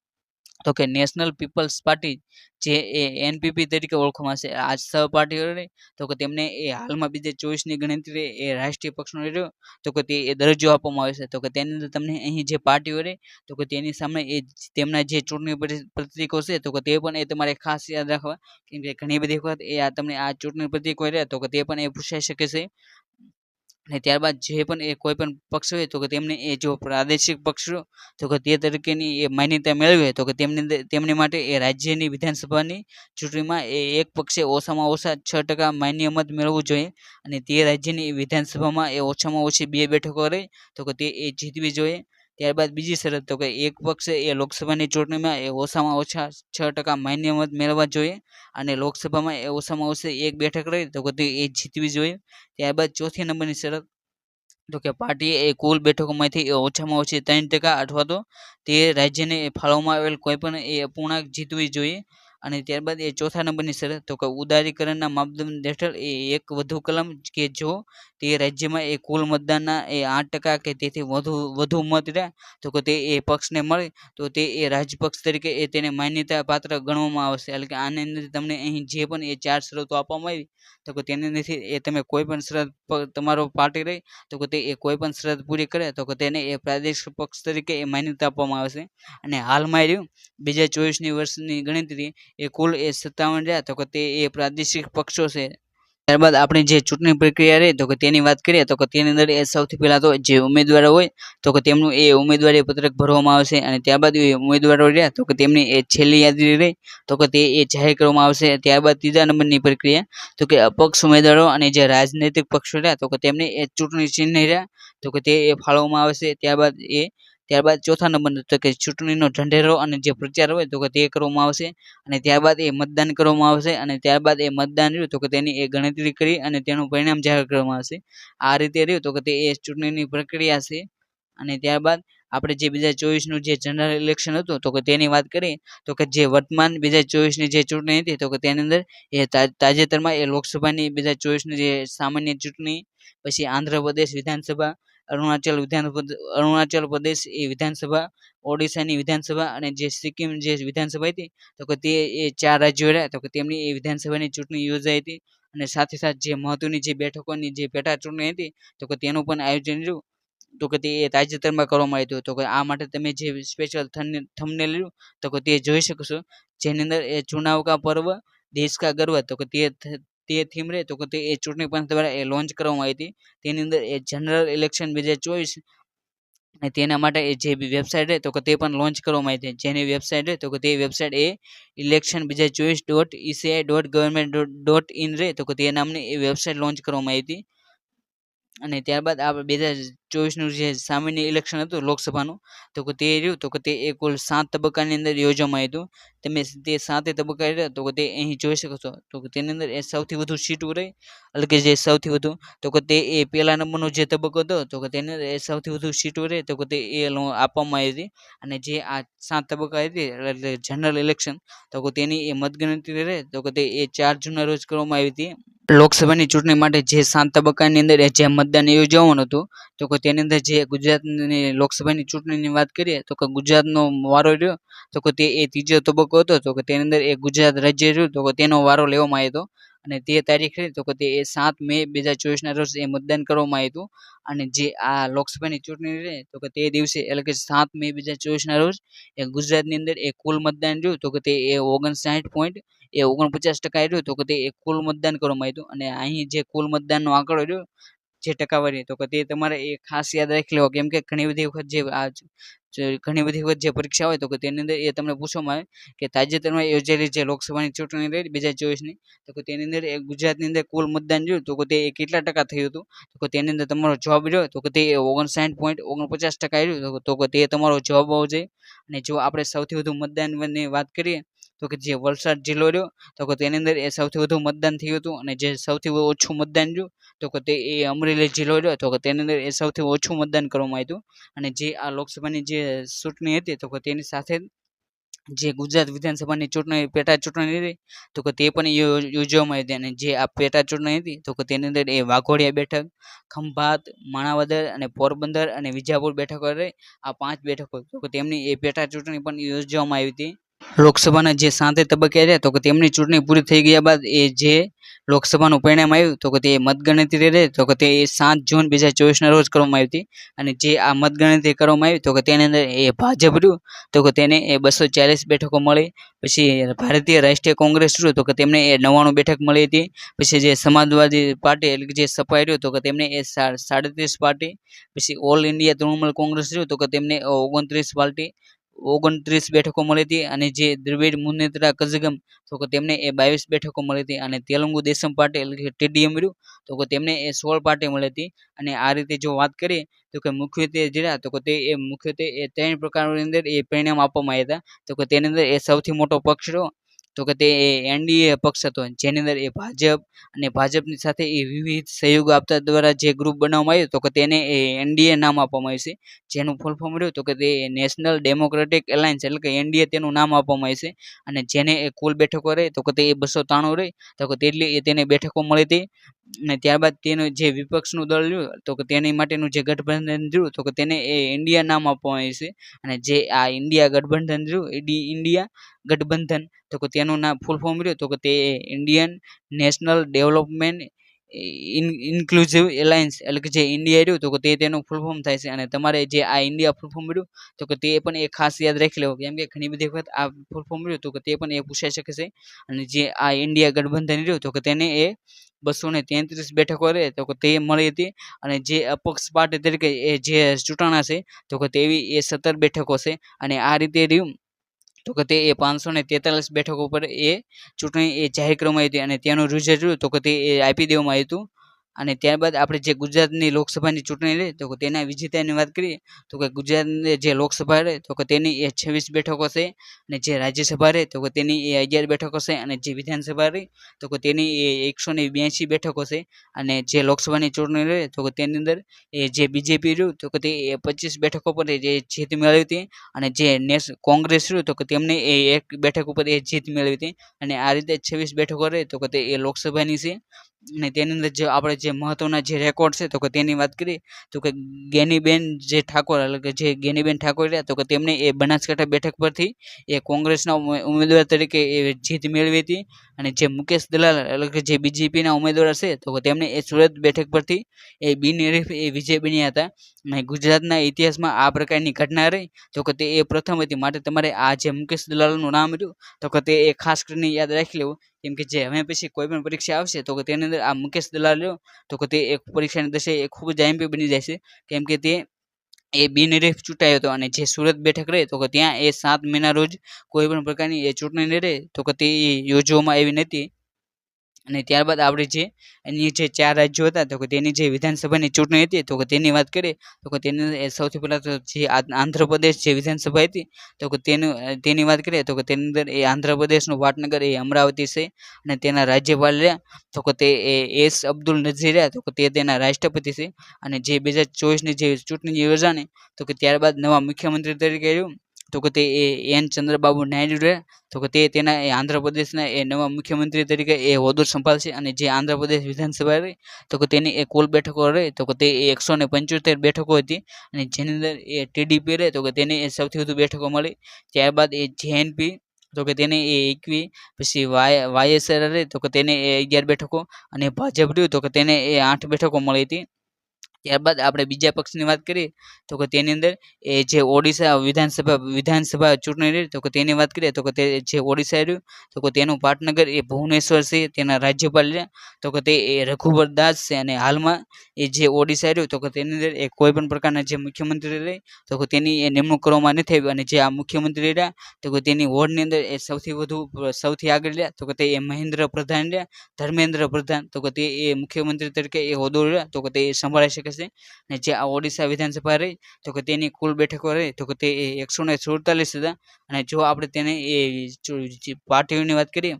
Speaker 1: તો કે નેશનલ પીપલ્સ પાર્ટી જે એ એનપીપી તરીકે ઓળખવામાં આવશે. આ સહપાઠીઓ રહે તો કે તેમને એ હાલમાં 2024ની ગણતરી એ રાષ્ટ્રીય પક્ષનો રહ્યો તો કે તે એ દરજ્જો આપવામાં આવે છે. તો કે તેની અંદર તમને અહીં જે પાર્ટીઓ રહે તો કે તેની સામે એ તેમના જે ચૂંટણી પ્રતીકો છે તો કે તે પણ એ તમારે ખાસ યાદ રાખવા, કેમ કે ઘણી બધી વખત એ તમને આ ચૂંટણી પ્રતીકો રહ્યા તો કે તે પણ એ પૂછાઈ શકે છે. અને ત્યારબાદ જે પણ એ કોઈ પણ પક્ષ હોય તો કે તેમને એ જો પ્રાદેશિક પક્ષ તો કે તે તરીકેની એ માન્યતા મેળવે તો કે તેમની માટે એ રાજ્યની વિધાનસભાની ચૂંટણીમાં એ એક પક્ષે ઓછામાં ઓછા 6% માન્ય મત મેળવવું જોઈએ. અને તે રાજ્યની વિધાનસભામાં એ ઓછામાં ઓછી 2 બેઠકો રહે તો કે તે એ જીતવી જોઈએ. ત્યારબાદ બીજી શરત તો કે એક પક્ષે એ લોકસભાની ચૂંટણીમાં એ ઓછામાં ઓછા 6% માન્ય મત મેળવવા જોઈએ. અને લોકસભામાં એ ઓછામાં ઓછી 1 બેઠક રહે તો કે તે એ જીતવી જોઈએ. ત્યારબાદ ચોથી નંબરની શરત તો કે પાર્ટીએ એ કુલ બેઠકોમાંથી ઓછામાં ઓછી 3% અથવા તો તે રાજ્યને ફાળવવામાં આવેલ કોઈ પણ એ અપૂર્ણાંક જીતવી જોઈએ. અને ત્યારબાદ એ ચોથા નંબરની શરત તો કે ઉદારીકરણના માપદંડ હેઠળ એ એક વધુ કલમ કે જો તે રાજ્યમાં એ કુલ મતદાનના એ 8% કે તેથી વધુ મત રહ્યા તો કે તે એ પક્ષને મળે તો તે એ રાજપક્ષ તરીકે એ તેને માન્યતા પાત્ર ગણવામાં આવશે. એટલે કે આની અંદર તમને અહીં જે પણ એ 4 શરતો આપવામાં આવી તો કે તેની અંદરથી એ તમે કોઈ પણ શરત તમારો પાર્ટી રહી તો કે તે એ કોઈ પણ શરત પૂરી કરે તો કે તેને એ પ્રાદેશિક પક્ષ તરીકે એ માન્યતા આપવામાં આવશે. અને હાલમાં રહ્યું 2024ની વર્ષની ગણતરી એ કુલ એ 57 રહ્યા તો કે તે એ પ્રાદેશિક પક્ષો છે. ત્યારબાદ આપણે જે ચૂંટણી પ્રક્રિયા રહી તો કે તેની વાત કરીએ તો કે તેની અંદર એ સૌથી પહેલાં તો જે ઉમેદવારો હોય તો કે તેમનું એ ઉમેદવારી પત્રક ભરવામાં આવશે. અને ત્યારબાદ એ ઉમેદવારો રહ્યા તો કે તેમની એ છેલ્લી યાદી રહી તો કે તે એ જાહેર કરવામાં આવશે. ત્યારબાદ 3જા નંબરની પ્રક્રિયા તો કે અપક્ષ ઉમેદવારો અને જે રાજનૈતિક પક્ષો રહ્યા તો કે તેમને એ ચૂંટણી ચિહ્ન રહ્યા તો કે તે એ ફાળવવામાં આવશે. ત્યારબાદ ચોથા નંબરનો તો કે ચૂંટણીનો ઢંઢેરો અને જે પ્રચાર હોય તો કે તે કરવામાં આવશે. અને ત્યારબાદ એ મતદાન કરવામાં આવશે. અને ત્યારબાદ એ મતદાન રહ્યું તો કે તેની એ ગણતરી કરી અને તેનું પરિણામ જાહેર કરવામાં આવશે. આ રીતે રહ્યું તો કે તે એ ચૂંટણીની પ્રક્રિયા છે. અને ત્યારબાદ આપણે જે 2024નું જે જનરલ ઇલેક્શન હતું તો કે તેની વાત કરીએ તો કે જે વર્તમાન 2024ની જે ચૂંટણી હતી તો કે તેની અંદર એ તાજેતરમાં એ લોકસભાની 2024ની જે સામાન્ય ચૂંટણી, પછી આંધ્રપ્રદેશ વિધાનસભા, અરુણાચલ પ્રદેશ એ વિધાનસભા, ઓડિશાની વિધાનસભા અને જે સિક્કિમ જે વિધાનસભા હતી તો કે તે એ 4 રાજ્યો રહ્યા તો કે તેમની એ વિધાનસભાની ચૂંટણી યોજાઈ હતી. અને સાથે જે મહત્વની જે બેઠકોની જે પેટા ચૂંટણી હતી તો કે તેનું પણ આયોજન રહ્યું તો કે તે તાજેતરમાં કરવામાં આવ્યું હતું. તો કે આ માટે તમે જે સ્પેશિયલ થંબનેલ રહ્યું તો કે તે જોઈ શકશો, જેની અંદર એ ચુનાવ કા પર્વ દેશ કા ગર્વ તો કે તે થીમ રહે તો કે તે એ ચૂંટણી પંચ દ્વારા એ લોન્ચ કરવામાં આવી હતી. તેની અંદર એ જનરલ ઇલેક્શન 2024 અને તેના માટે એ જે વેબસાઇટ રહે તો કે તે પણ લોન્ચ કરવામાં આવી હતી. જેની વેબસાઇટ રહે તો કે તે વેબસાઇટ એ election2024.eci.government.in રહે તો કે તે નામની એ વેબસાઇટ લોન્ચ કરવામાં આવી હતી. અને ત્યારબાદ આપણે 2024નું જે સામાન્ય ઇલેક્શન હતું લોકસભાનું તો કે તે રહ્યું તો કે તે એ કુલ 7 તબક્કાની અંદર યોજવામાં આવ્યું હતું. તમે તે 7 તબક્કા રહ્યા તો કે તે અહીં જોઈ શકો છો તો કે તેની અંદર એ સૌથી વધુ સીટો રહી એટલે કે જે સૌથી વધુ તો કે તે એ પહેલા નંબરનો જે તબક્કો હતો તો કે તેની અંદર એ સૌથી વધુ સીટો રહી તો કે તે એ આપવામાં આવી હતી. અને જે આ 7 તબક્કા હતી એટલે જનરલ ઇલેક્શન તો કે તેની એ મતગણતરી રહે તો કે તે એ 4 જૂનના રોજ કરવામાં આવી હતી. લોકસભાની ચૂંટણી માટે જે 7 તબક્કાની અંદર જે મતદાન યોજવાનું હતું તો કે તેની અંદર જે ગુજરાતની લોકસભાની ચૂંટણીની વાત કરીએ તો કે ગુજરાતનો વારો રહ્યો તો કે તે એ 3જો તબક્કો હતો તો કે તેની અંદર એ ગુજરાત રાજ્ય રહ્યું તો કે તેનો વારો લેવામાં આવ્યો હતો. અને તે તારીખ રહી તો કે તે 7 મે 2024ના રોજ એ મતદાન કરવામાં આવ્યું હતું. અને જે આ લોકસભાની ચૂંટણી રહે તો કે તે દિવસે એટલે કે 7 મે 2024ના રોજ એ ગુજરાતની અંદર એ કુલ મતદાન રહ્યું તો કે તે 59.51% એ 49% રહ્યું તો કે તે કુલ મતદાન કરવામાં આવ્યું હતું. અને અહીં જે કુલ મતદાનનો આંકડો રહ્યો જે ટકાવારી તો કે તે તમારે એ ખાસ યાદ રાખી લેવો, કેમ કે ઘણી બધી વખત ઘણી બધી વખત જે પરીક્ષા હોય તો કે તેની અંદર એ તમને પૂછવામાં આવે કે તાજેતરમાં યોજાયેલી જે લોકસભાની ચૂંટણી રહી 2024ની તો કે તેની અંદર ગુજરાતની અંદર કુલ મતદાન રહ્યું તો કે તે કેટલા ટકા થયું હતું, તો કે તેની અંદર તમારો જવાબ રહ્યો તો કે તે 59.49% રહ્યું તો કે તે તમારો જવાબ હોવો જોઈએ. અને જો આપણે સૌથી વધુ મતદાનની વાત કરીએ તો કે જે વલસાડ જિલ્લો રહ્યો તો કે તેની અંદર એ સૌથી વધુ મતદાન થયું હતું. અને જે સૌથી ઓછું મતદાન રહ્યું તો કે તે એ અમરેલી જિલ્લો રહ્યો તો કે તેની અંદર એ સૌથી ઓછું મતદાન કરવામાં આવ્યું. અને જે આ લોકસભાની જે ચૂંટણી હતી તો કે તેની સાથે જે ગુજરાત વિધાનસભાની ચૂંટણી પેટા ચૂંટણી રહી તો કે તે પણ યોજવામાં આવી હતી. અને જે આ પેટા ચૂંટણી હતી તો કે તેની અંદર એ વાઘોડિયા બેઠક, ખંભાત, માણાવદર અને પોરબંદર અને વિજાપુર બેઠકો રહી. આ 5 બેઠકો તો કે તેમની એ પેટા ચૂંટણી પણ યોજવામાં આવી હતી. લોકસભાના જે 7 તબક્કે રહ્યા તો કે તેમની ચૂંટણી પૂરી થઈ ગયા બાદ એ જે લોકસભાનું પરિણામ આવ્યું તો કે તે મતગણતરી રહે તો કે તે 7 જૂન 2024ના રોજ કરવામાં આવી હતી. અને જે આ મતગણતરી કરવામાં આવી તો કે તેની અંદર એ ભાજપ રહ્યું તો કે તેને એ 240 બેઠકો મળી. પછી ભારતીય રાષ્ટ્રીય કોંગ્રેસ રહ્યું તો કે તેમને એ 99 બેઠક મળી હતી. પછી જે સમાજવાદી પાર્ટી એટલે કે જે સપા રહ્યું તો કે તેમને એ 37 પાર્ટી. પછી ઓલ ઇન્ડિયા તૃણમૂલ કોંગ્રેસ રહ્યું તો કે તેમને 29 બેઠકો મળી હતી. અને જે દ્રવિડ મુનેત્રા કઝગમ તો કે તેમને એ 22 બેઠકો મળી હતી. અને તેલુગુ દેશમ પાર્ટી એટલે કે ટીડીએમ રહ્યું તો કે તેમને એ 16 પાર્ટી મળી હતી. અને આ રીતે જો વાત કરીએ તો કે મુખ્યત્વે રહ્યા તો કે તે એ મુખ્યત્વે એ 3 પ્રકારોની અંદર એ પરિણામ આપવામાં આવ્યા હતા. તો કે તેની અંદર એ સૌથી મોટો પક્ષ રહ્યો તો કે તે એનડીએ પક્ષ હતો, જેની અંદર એ ભાજપ અને ભાજપની સાથે એ વિવિધ સહયોગ આપતા દ્વારા જે ગ્રુપ બનાવવામાં આવ્યું તો કે તેને એ એનડીએ નામ આપવામાં આવ્યું છે. જેનું ફૂલ ફોર્મ રહ્યું તો કે તે નેશનલ ડેમોક્રેટિક એલાયન્સ એટલે કે એનડીએ તેનું નામ આપવામાં આવ્યું છે. અને જેને એ કુલ બેઠકો રહી તો કે તે 293 રહી તો કે તેટલી એ તેને બેઠકો મળી હતી. અને ત્યારબાદ તેનું જે વિપક્ષનું દળ રહ્યું તો કે તેની માટેનું જે ગઠબંધન રહ્યું તો કે તેને એ ઇન્ડિયા નામ આપવામાં આવ્યું છે. અને જે આ ઇન્ડિયા ગઠબંધન રહ્યું ઇન્ડિયા ગઠબંધન તો કે તેનું નામ ફૂલ ફોર્મ રહ્યું તો કે તે Indian national development inclusive alliance એટલે કે જે ઇન્ડિયા રહ્યું તો કે તે તેનું ફૂલ ફોર્મ થાય છે. અને તમારે જે આ ઇન્ડિયા ફૂલ ફોર્મ રહ્યું તો કે તે પણ એ ખાસ યાદ રાખી લેવું, કેમ કે ઘણી બધી વખત આ ફૂલ ફોર્મ રહ્યું તો કે તે પણ એ પૂછાઈ શકે છે. અને જે આ ઇન્ડિયા ગઠબંધન રહ્યું તો કે તેને એ 233 બેઠકો રહે તો કે તે મળી હતી. અને જે અપક્ષ પાર્ટી તરીકે એ જે ચૂંટાણા છે તો કે તેવી એ 17 બેઠકો છે. અને આ રીતે રહ્યું તો કે તે એ 543 બેઠકો પર એ ચૂંટણી એ જાહેર કરવામાં આવી હતી. અને તેનું રિઝલ્ટ રહ્યું તો કે તે એ આપી દેવામાં આવ્યું હતું. અને ત્યારબાદ આપણે જે ગુજરાતની લોકસભાની ચૂંટણી રહી તો કે તેના વિજેતાની વાત કરીએ તો કે ગુજરાતની જે લોકસભા રહે તો કે તેની એ 26 બેઠકો છે. અને જે રાજ્યસભા રહે તો કે તેની એ 11 બેઠકો છે. અને જે વિધાનસભા રહી તો કે તેની એ 182 બેઠકો છે. અને જે લોકસભાની ચૂંટણી રહે તો કે તેની અંદર એ જે બીજેપી રહ્યું તો કે તે 25 બેઠકો પર જે જીત મેળવી હતી. અને જે કોંગ્રેસ રહ્યું તો કે તેમને એ 1 બેઠક ઉપર એ જીત મેળવી હતી. અને આ રીતે 26 બેઠકો રહે તો કે તે એ લોકસભાની છે. અને તેની અંદર જે આપણે જે મહત્વના જે રેકોર્ડ છે તો કે તેની વાત કરીએ તો કે ગેનીબેન જે ઠાકોર એટલે કે જે ગેનીબેન ઠાકોર રહ્યા તો કે તેમને એ બનાસકાંઠા બેઠક પરથી એ કોંગ્રેસના ઉમેદવાર તરીકે એ જીત મેળવી હતી. અને જે મુકેશ દલાલ એટલે કે જે બીજેપીના ઉમેદવાર છે તો કે તેમને એ સુરત બેઠક પરથી એ બિનહરીફ એ વિજય બન્યા હતા. અને ગુજરાતના ઇતિહાસમાં આ પ્રકારની ઘટના રહી તો કે તે એ પ્રથમ હતી. માટે તમારે આ જે મુકેશ દલાલનું નામ રહ્યું તો કે તે એ ખાસ કરીને યાદ રાખી લેવું, કેમ કે જે હવે પછી કોઈ પણ પરીક્ષા આવશે તો કે તેની અંદર આ મુકેશ દલાલ રહ્યો તો કે તે એક પરીક્ષાની દશે એ ખૂબ જ આઈએમપી બની જાય છે, કેમ કે તે એ બિનહરીફ ચૂંટાયો હતો. અને જે સુરત બેઠક રહે તો કે ત્યાં એ 7 મેના રોજ કોઈ પણ પ્રકારની એ ચૂંટણી નહીં રહે તો કે તે યોજવામાં આવી નથી. અને ત્યારબાદ આપણે જે એની જે 4 રાજ્યો હતા તો કે તેની જે વિધાનસભાની ચૂંટણી હતી તો કે તેની વાત કરીએ તો કે તેની સૌથી પહેલાં તો જે આંધ્રપ્રદેશ જે વિધાનસભા હતી તો કે તેની વાત કરીએ તો કે તેની અંદર એ આંધ્રપ્રદેશનું પાટનગર એ અમરાવતી છે. અને તેના રાજ્યપાલ રહ્યા તો કે તે એસ અબ્દુલ નઝીર રહ્યા તો કે તે તેના રાષ્ટ્રપતિ છે. અને જે 2024ની જે ચૂંટણી યોજાણી તો કે ત્યારબાદ નવા મુખ્યમંત્રી તરીકે રહ્યું તો કે તે એન ચંદ્રબાબુ નાયડુ રહ્યા તો કે તે તેના આંધ્રપ્રદેશના એ નવા મુખ્યમંત્રી તરીકે એ હોદ્દો સંભાળશે. અને જે આંધ્રપ્રદેશ વિધાનસભા રહી તો કે તેની એ કુલ બેઠકો રહી તો કે તે 175 બેઠકો હતી. અને જેની અંદર એ ટીડીપી રહે તો કે તેને એ સૌથી વધુ બેઠકો મળી. ત્યારબાદ એ જેએનપી તો કે તેને એ 21, પછી વાયએસઆર રહે તો કે તેને એ 11 બેઠકો, અને ભાજપ રહ્યું તો કે તેને એ 8 બેઠકો મળી હતી. ત્યારબાદ આપણે બીજા પક્ષની વાત કરીએ તો કે તેની અંદર એ જે ઓડિશા વિધાનસભા ચૂંટણી રહી તો કે તેની વાત કરીએ તો કે તે જે ઓડિશા રહ્યું તો કે તેનું પાટનગર એ ભુવનેશ્વર છે. તેના રાજ્યપાલ રહ્યા તો કે તે એ રઘુબર દાસ છે. અને હાલમાં એ જે ઓડિશા રહ્યું તો કે તેની અંદર એ કોઈ પણ પ્રકારના જે મુખ્યમંત્રી રહે તો કે તેની એ નિમણૂક કરવામાં નથી આવી. અને જે આ મુખ્યમંત્રી રહ્યા તો કે તેની વોર્ડની અંદર એ સૌથી આગળ રહ્યા તો કે તે એ મહેન્દ્ર પ્રધાન રહ્યા, ધર્મેન્દ્ર પ્રધાન તો કે તે એ મુખ્યમંત્રી તરીકે એ હોદ્દો રહ્યા તો કે તે સંભાળી શકે છે. અને જે આ ઓડિશા વિધાનસભા રહી તો કે તેની કુલ બેઠકો રહી તો કે તે 147 હતા. અને જો આપણે તેને જે પાર્ટીઓની વાત કરીએ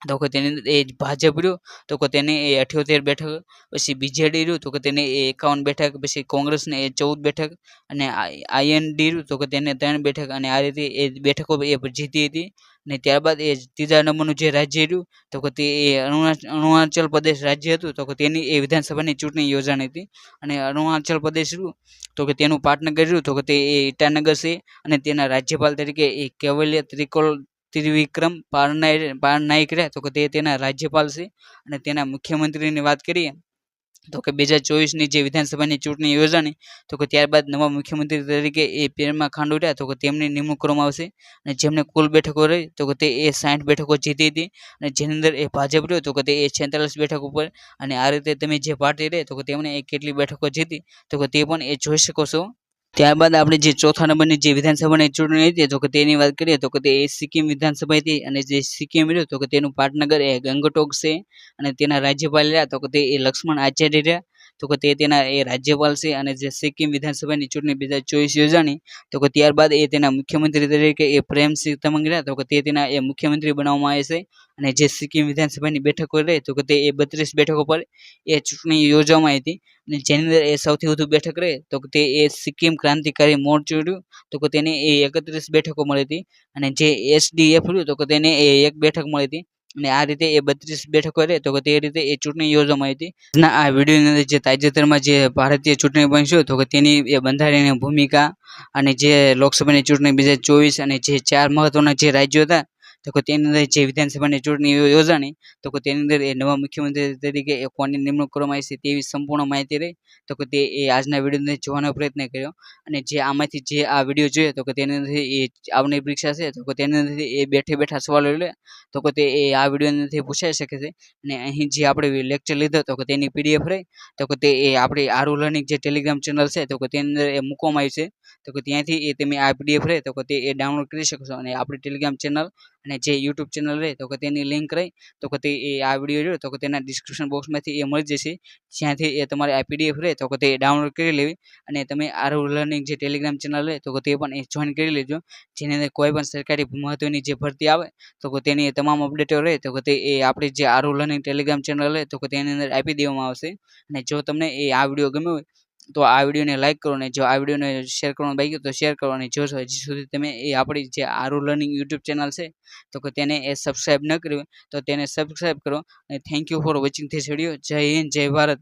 Speaker 1: તો કે તેની અંદર એ ભાજપ રહ્યું તો કે તેને એ 78 બેઠક, પછી બીજેડી રહ્યું તો કે તેને એ 51 બેઠક, પછી કોંગ્રેસને એ 14 બેઠક, અને આઈએનડી રહ્યું તો કે તેને 3 બેઠક, અને આ રીતે એ બેઠકો એ જીતી હતી. અને ત્યારબાદ એ ત્રીજા નંબરનું જે રાજ્ય રહ્યું તો કે તે એ અરુણાચલ પ્રદેશ રાજ્ય હતું તો કે તેની એ વિધાનસભાની ચૂંટણી યોજાણી હતી. અને અરુણાચલ પ્રદેશ રહ્યું તો કે તેનું પાટનગર રહ્યું તો કે તે એ ઈટાનગર છે. અને તેના રાજ્યપાલ તરીકે એ કેવલ્ય ત્રિવિક્રમ પારનાઈક રહ્યા તો કે તે તેના રાજ્યપાલ છે. અને તેના મુખ્યમંત્રીની વાત કરીએ તો કે 2024ની જે વિધાનસભાની ચૂંટણી યોજાણી તો કે ત્યારબાદ નવા મુખ્યમંત્રી તરીકે એ પેમા ખાંડુ રહ્યા તો કે તેમની નિમણૂક કરવામાં આવશે. અને જેમને કુલ બેઠકો રહી તો કે તે એ 60 બેઠકો જીતી હતી. અને જેની અંદર એ ભાજપ રહ્યો તો કે તે એ 46 બેઠક ઉપર. અને આ રીતે તમે જે પાર્ટી રહે તો કે તેમણે એ કેટલી બેઠકો જીતી તો કે તે પણ એ જોઈ શકો છો. ત્યારબાદ આપણે જે ચોથા નંબરની જે વિધાનસભાની ચૂંટણી હતી તો કે તેની વાત કરીએ તો કે તે સિક્કિમ વિધાનસભા હતી. અને જે સિક્કિમ રહ્યું તો કે તેનું પાટનગર એ ગંગટોક છે. અને તેના રાજ્યપાલ રહ્યા તો કે તે એ લક્ષ્મણ આચાર્ય રહ્યા તો કે તે તેના એ રાજ્યપાલ છે. અને જે સિક્કિમ વિધાનસભાની ચૂંટણી 2024 યોજાણી તો કે ત્યારબાદ એ તેના મુખ્યમંત્રી તરીકે એ પ્રેમસિંહ તમંગ રહ્યા તો કે તે તેના એ મુખ્યમંત્રી બનાવવામાં આવે છે. અને જે સિક્કિમ વિધાનસભાની બેઠકો રહે તો કે તે એ 32 બેઠકો પર એ ચૂંટણી યોજવામાં આવી હતી. અને જેની અંદર એ સૌથી વધુ બેઠક રહે તો કે તે એ સિક્કિમ ક્રાંતિકારી મોરચો રહ્યું તો કે તેને એ 31 બેઠકો મળી હતી. અને જે એસડીએફ રહ્યું તો કે તેને એ 1 બેઠક મળી હતી. અને આ રીતે એ 32 બેઠકો રહે તો કે તે રીતે એ ચૂંટણી યોજવામાં આવી હતી. આ વિડીયોની અંદર જે તાજેતરમાં જે ભારતીય ચૂંટણી બનશે તો કે તેની એ બંધારણીય ભૂમિકા, અને જે લોકસભાની ચૂંટણી 2024 અને જે 4 મહત્વના જે રાજ્યો હતા તો કે તેની અંદર જે વિધાનસભાની ચૂંટણી યોજાણી તો કે તેની અંદર એ નવા મુખ્યમંત્રી તરીકે એ કોની નિમણૂક કરવામાં આવી છે તેવી સંપૂર્ણ માહિતી રહી તો કે તે એ આજના વિડીયોની અંદર જોવાનો પ્રયત્ન કર્યો. અને જે આમાંથી જે આ વિડીયો જોઈએ તો કે તેની અંદર એ આવની પરીક્ષા છે તો કે તેની અંદર એ બેઠા સવાલો લે તો કે તે એ આ વિડીયોની અંદર પૂછાઈ શકે છે. અને અહીં જે આપણે લેક્ચર લીધો તો કે તેની પીડીએફ રહી તો કે તે એ આપણી આરુ લર્નિંગ જે ટેલિગ્રામ ચેનલ છે તો કે તેની અંદર એ મૂકવામાં આવી છે. તો કે ત્યાંથી એ તમે આ પીડીએફ રહે તો કે તે એ ડાઉનલોડ કરી શકો છો. અને આપણી ટેલિગ્રામ ચેનલ અને જે યુટ્યુબ ચેનલ રહે તો કે તેની લિંક રહી તો કે તે એ આ વિડીયો રહ્યો તો કે તેના ડિસ્ક્રિપ્શન બોક્સમાંથી એ મળી જશે. જ્યાંથી એ તમારે આ પીડીએફ રહે તો કે તે ડાઉનલોડ કરી લેવી. અને તમે આરુ લર્નિંગ જે ટેલિગ્રામ ચેનલ રહે તો કે તે પણ એ જોઈન કરી લેજો. જેની અંદર કોઈ પણ સરકારી મહત્વની જે ભરતી આવે તો કે તેની તમામ અપડેટો રહે તો કે તે એ આપણી જે આરુ લર્નિંગ ટેલિગ્રામ ચેનલ રહે તો કે તેની અંદર આપી દેવામાં આવશે. અને જો તમને એ આ વિડીયો ગમ્યો હોય તો આ વિડીયોને લાઇક કરો, અને જો આ વિડીયોને શેર કરવાનું બાકી તો શેર કરો. અને જો હજી સુધી તમે એ આપણી જે આરુ લર્નિંગ યુટ્યુબ ચેનલ છે તો કે તેને એ સબસ્ક્રાઈબ ન કર્યું તો તેને સબસ્ક્રાઈબ કરો. અને thank you for watching this video. જય હિન્દ, જય ભારત.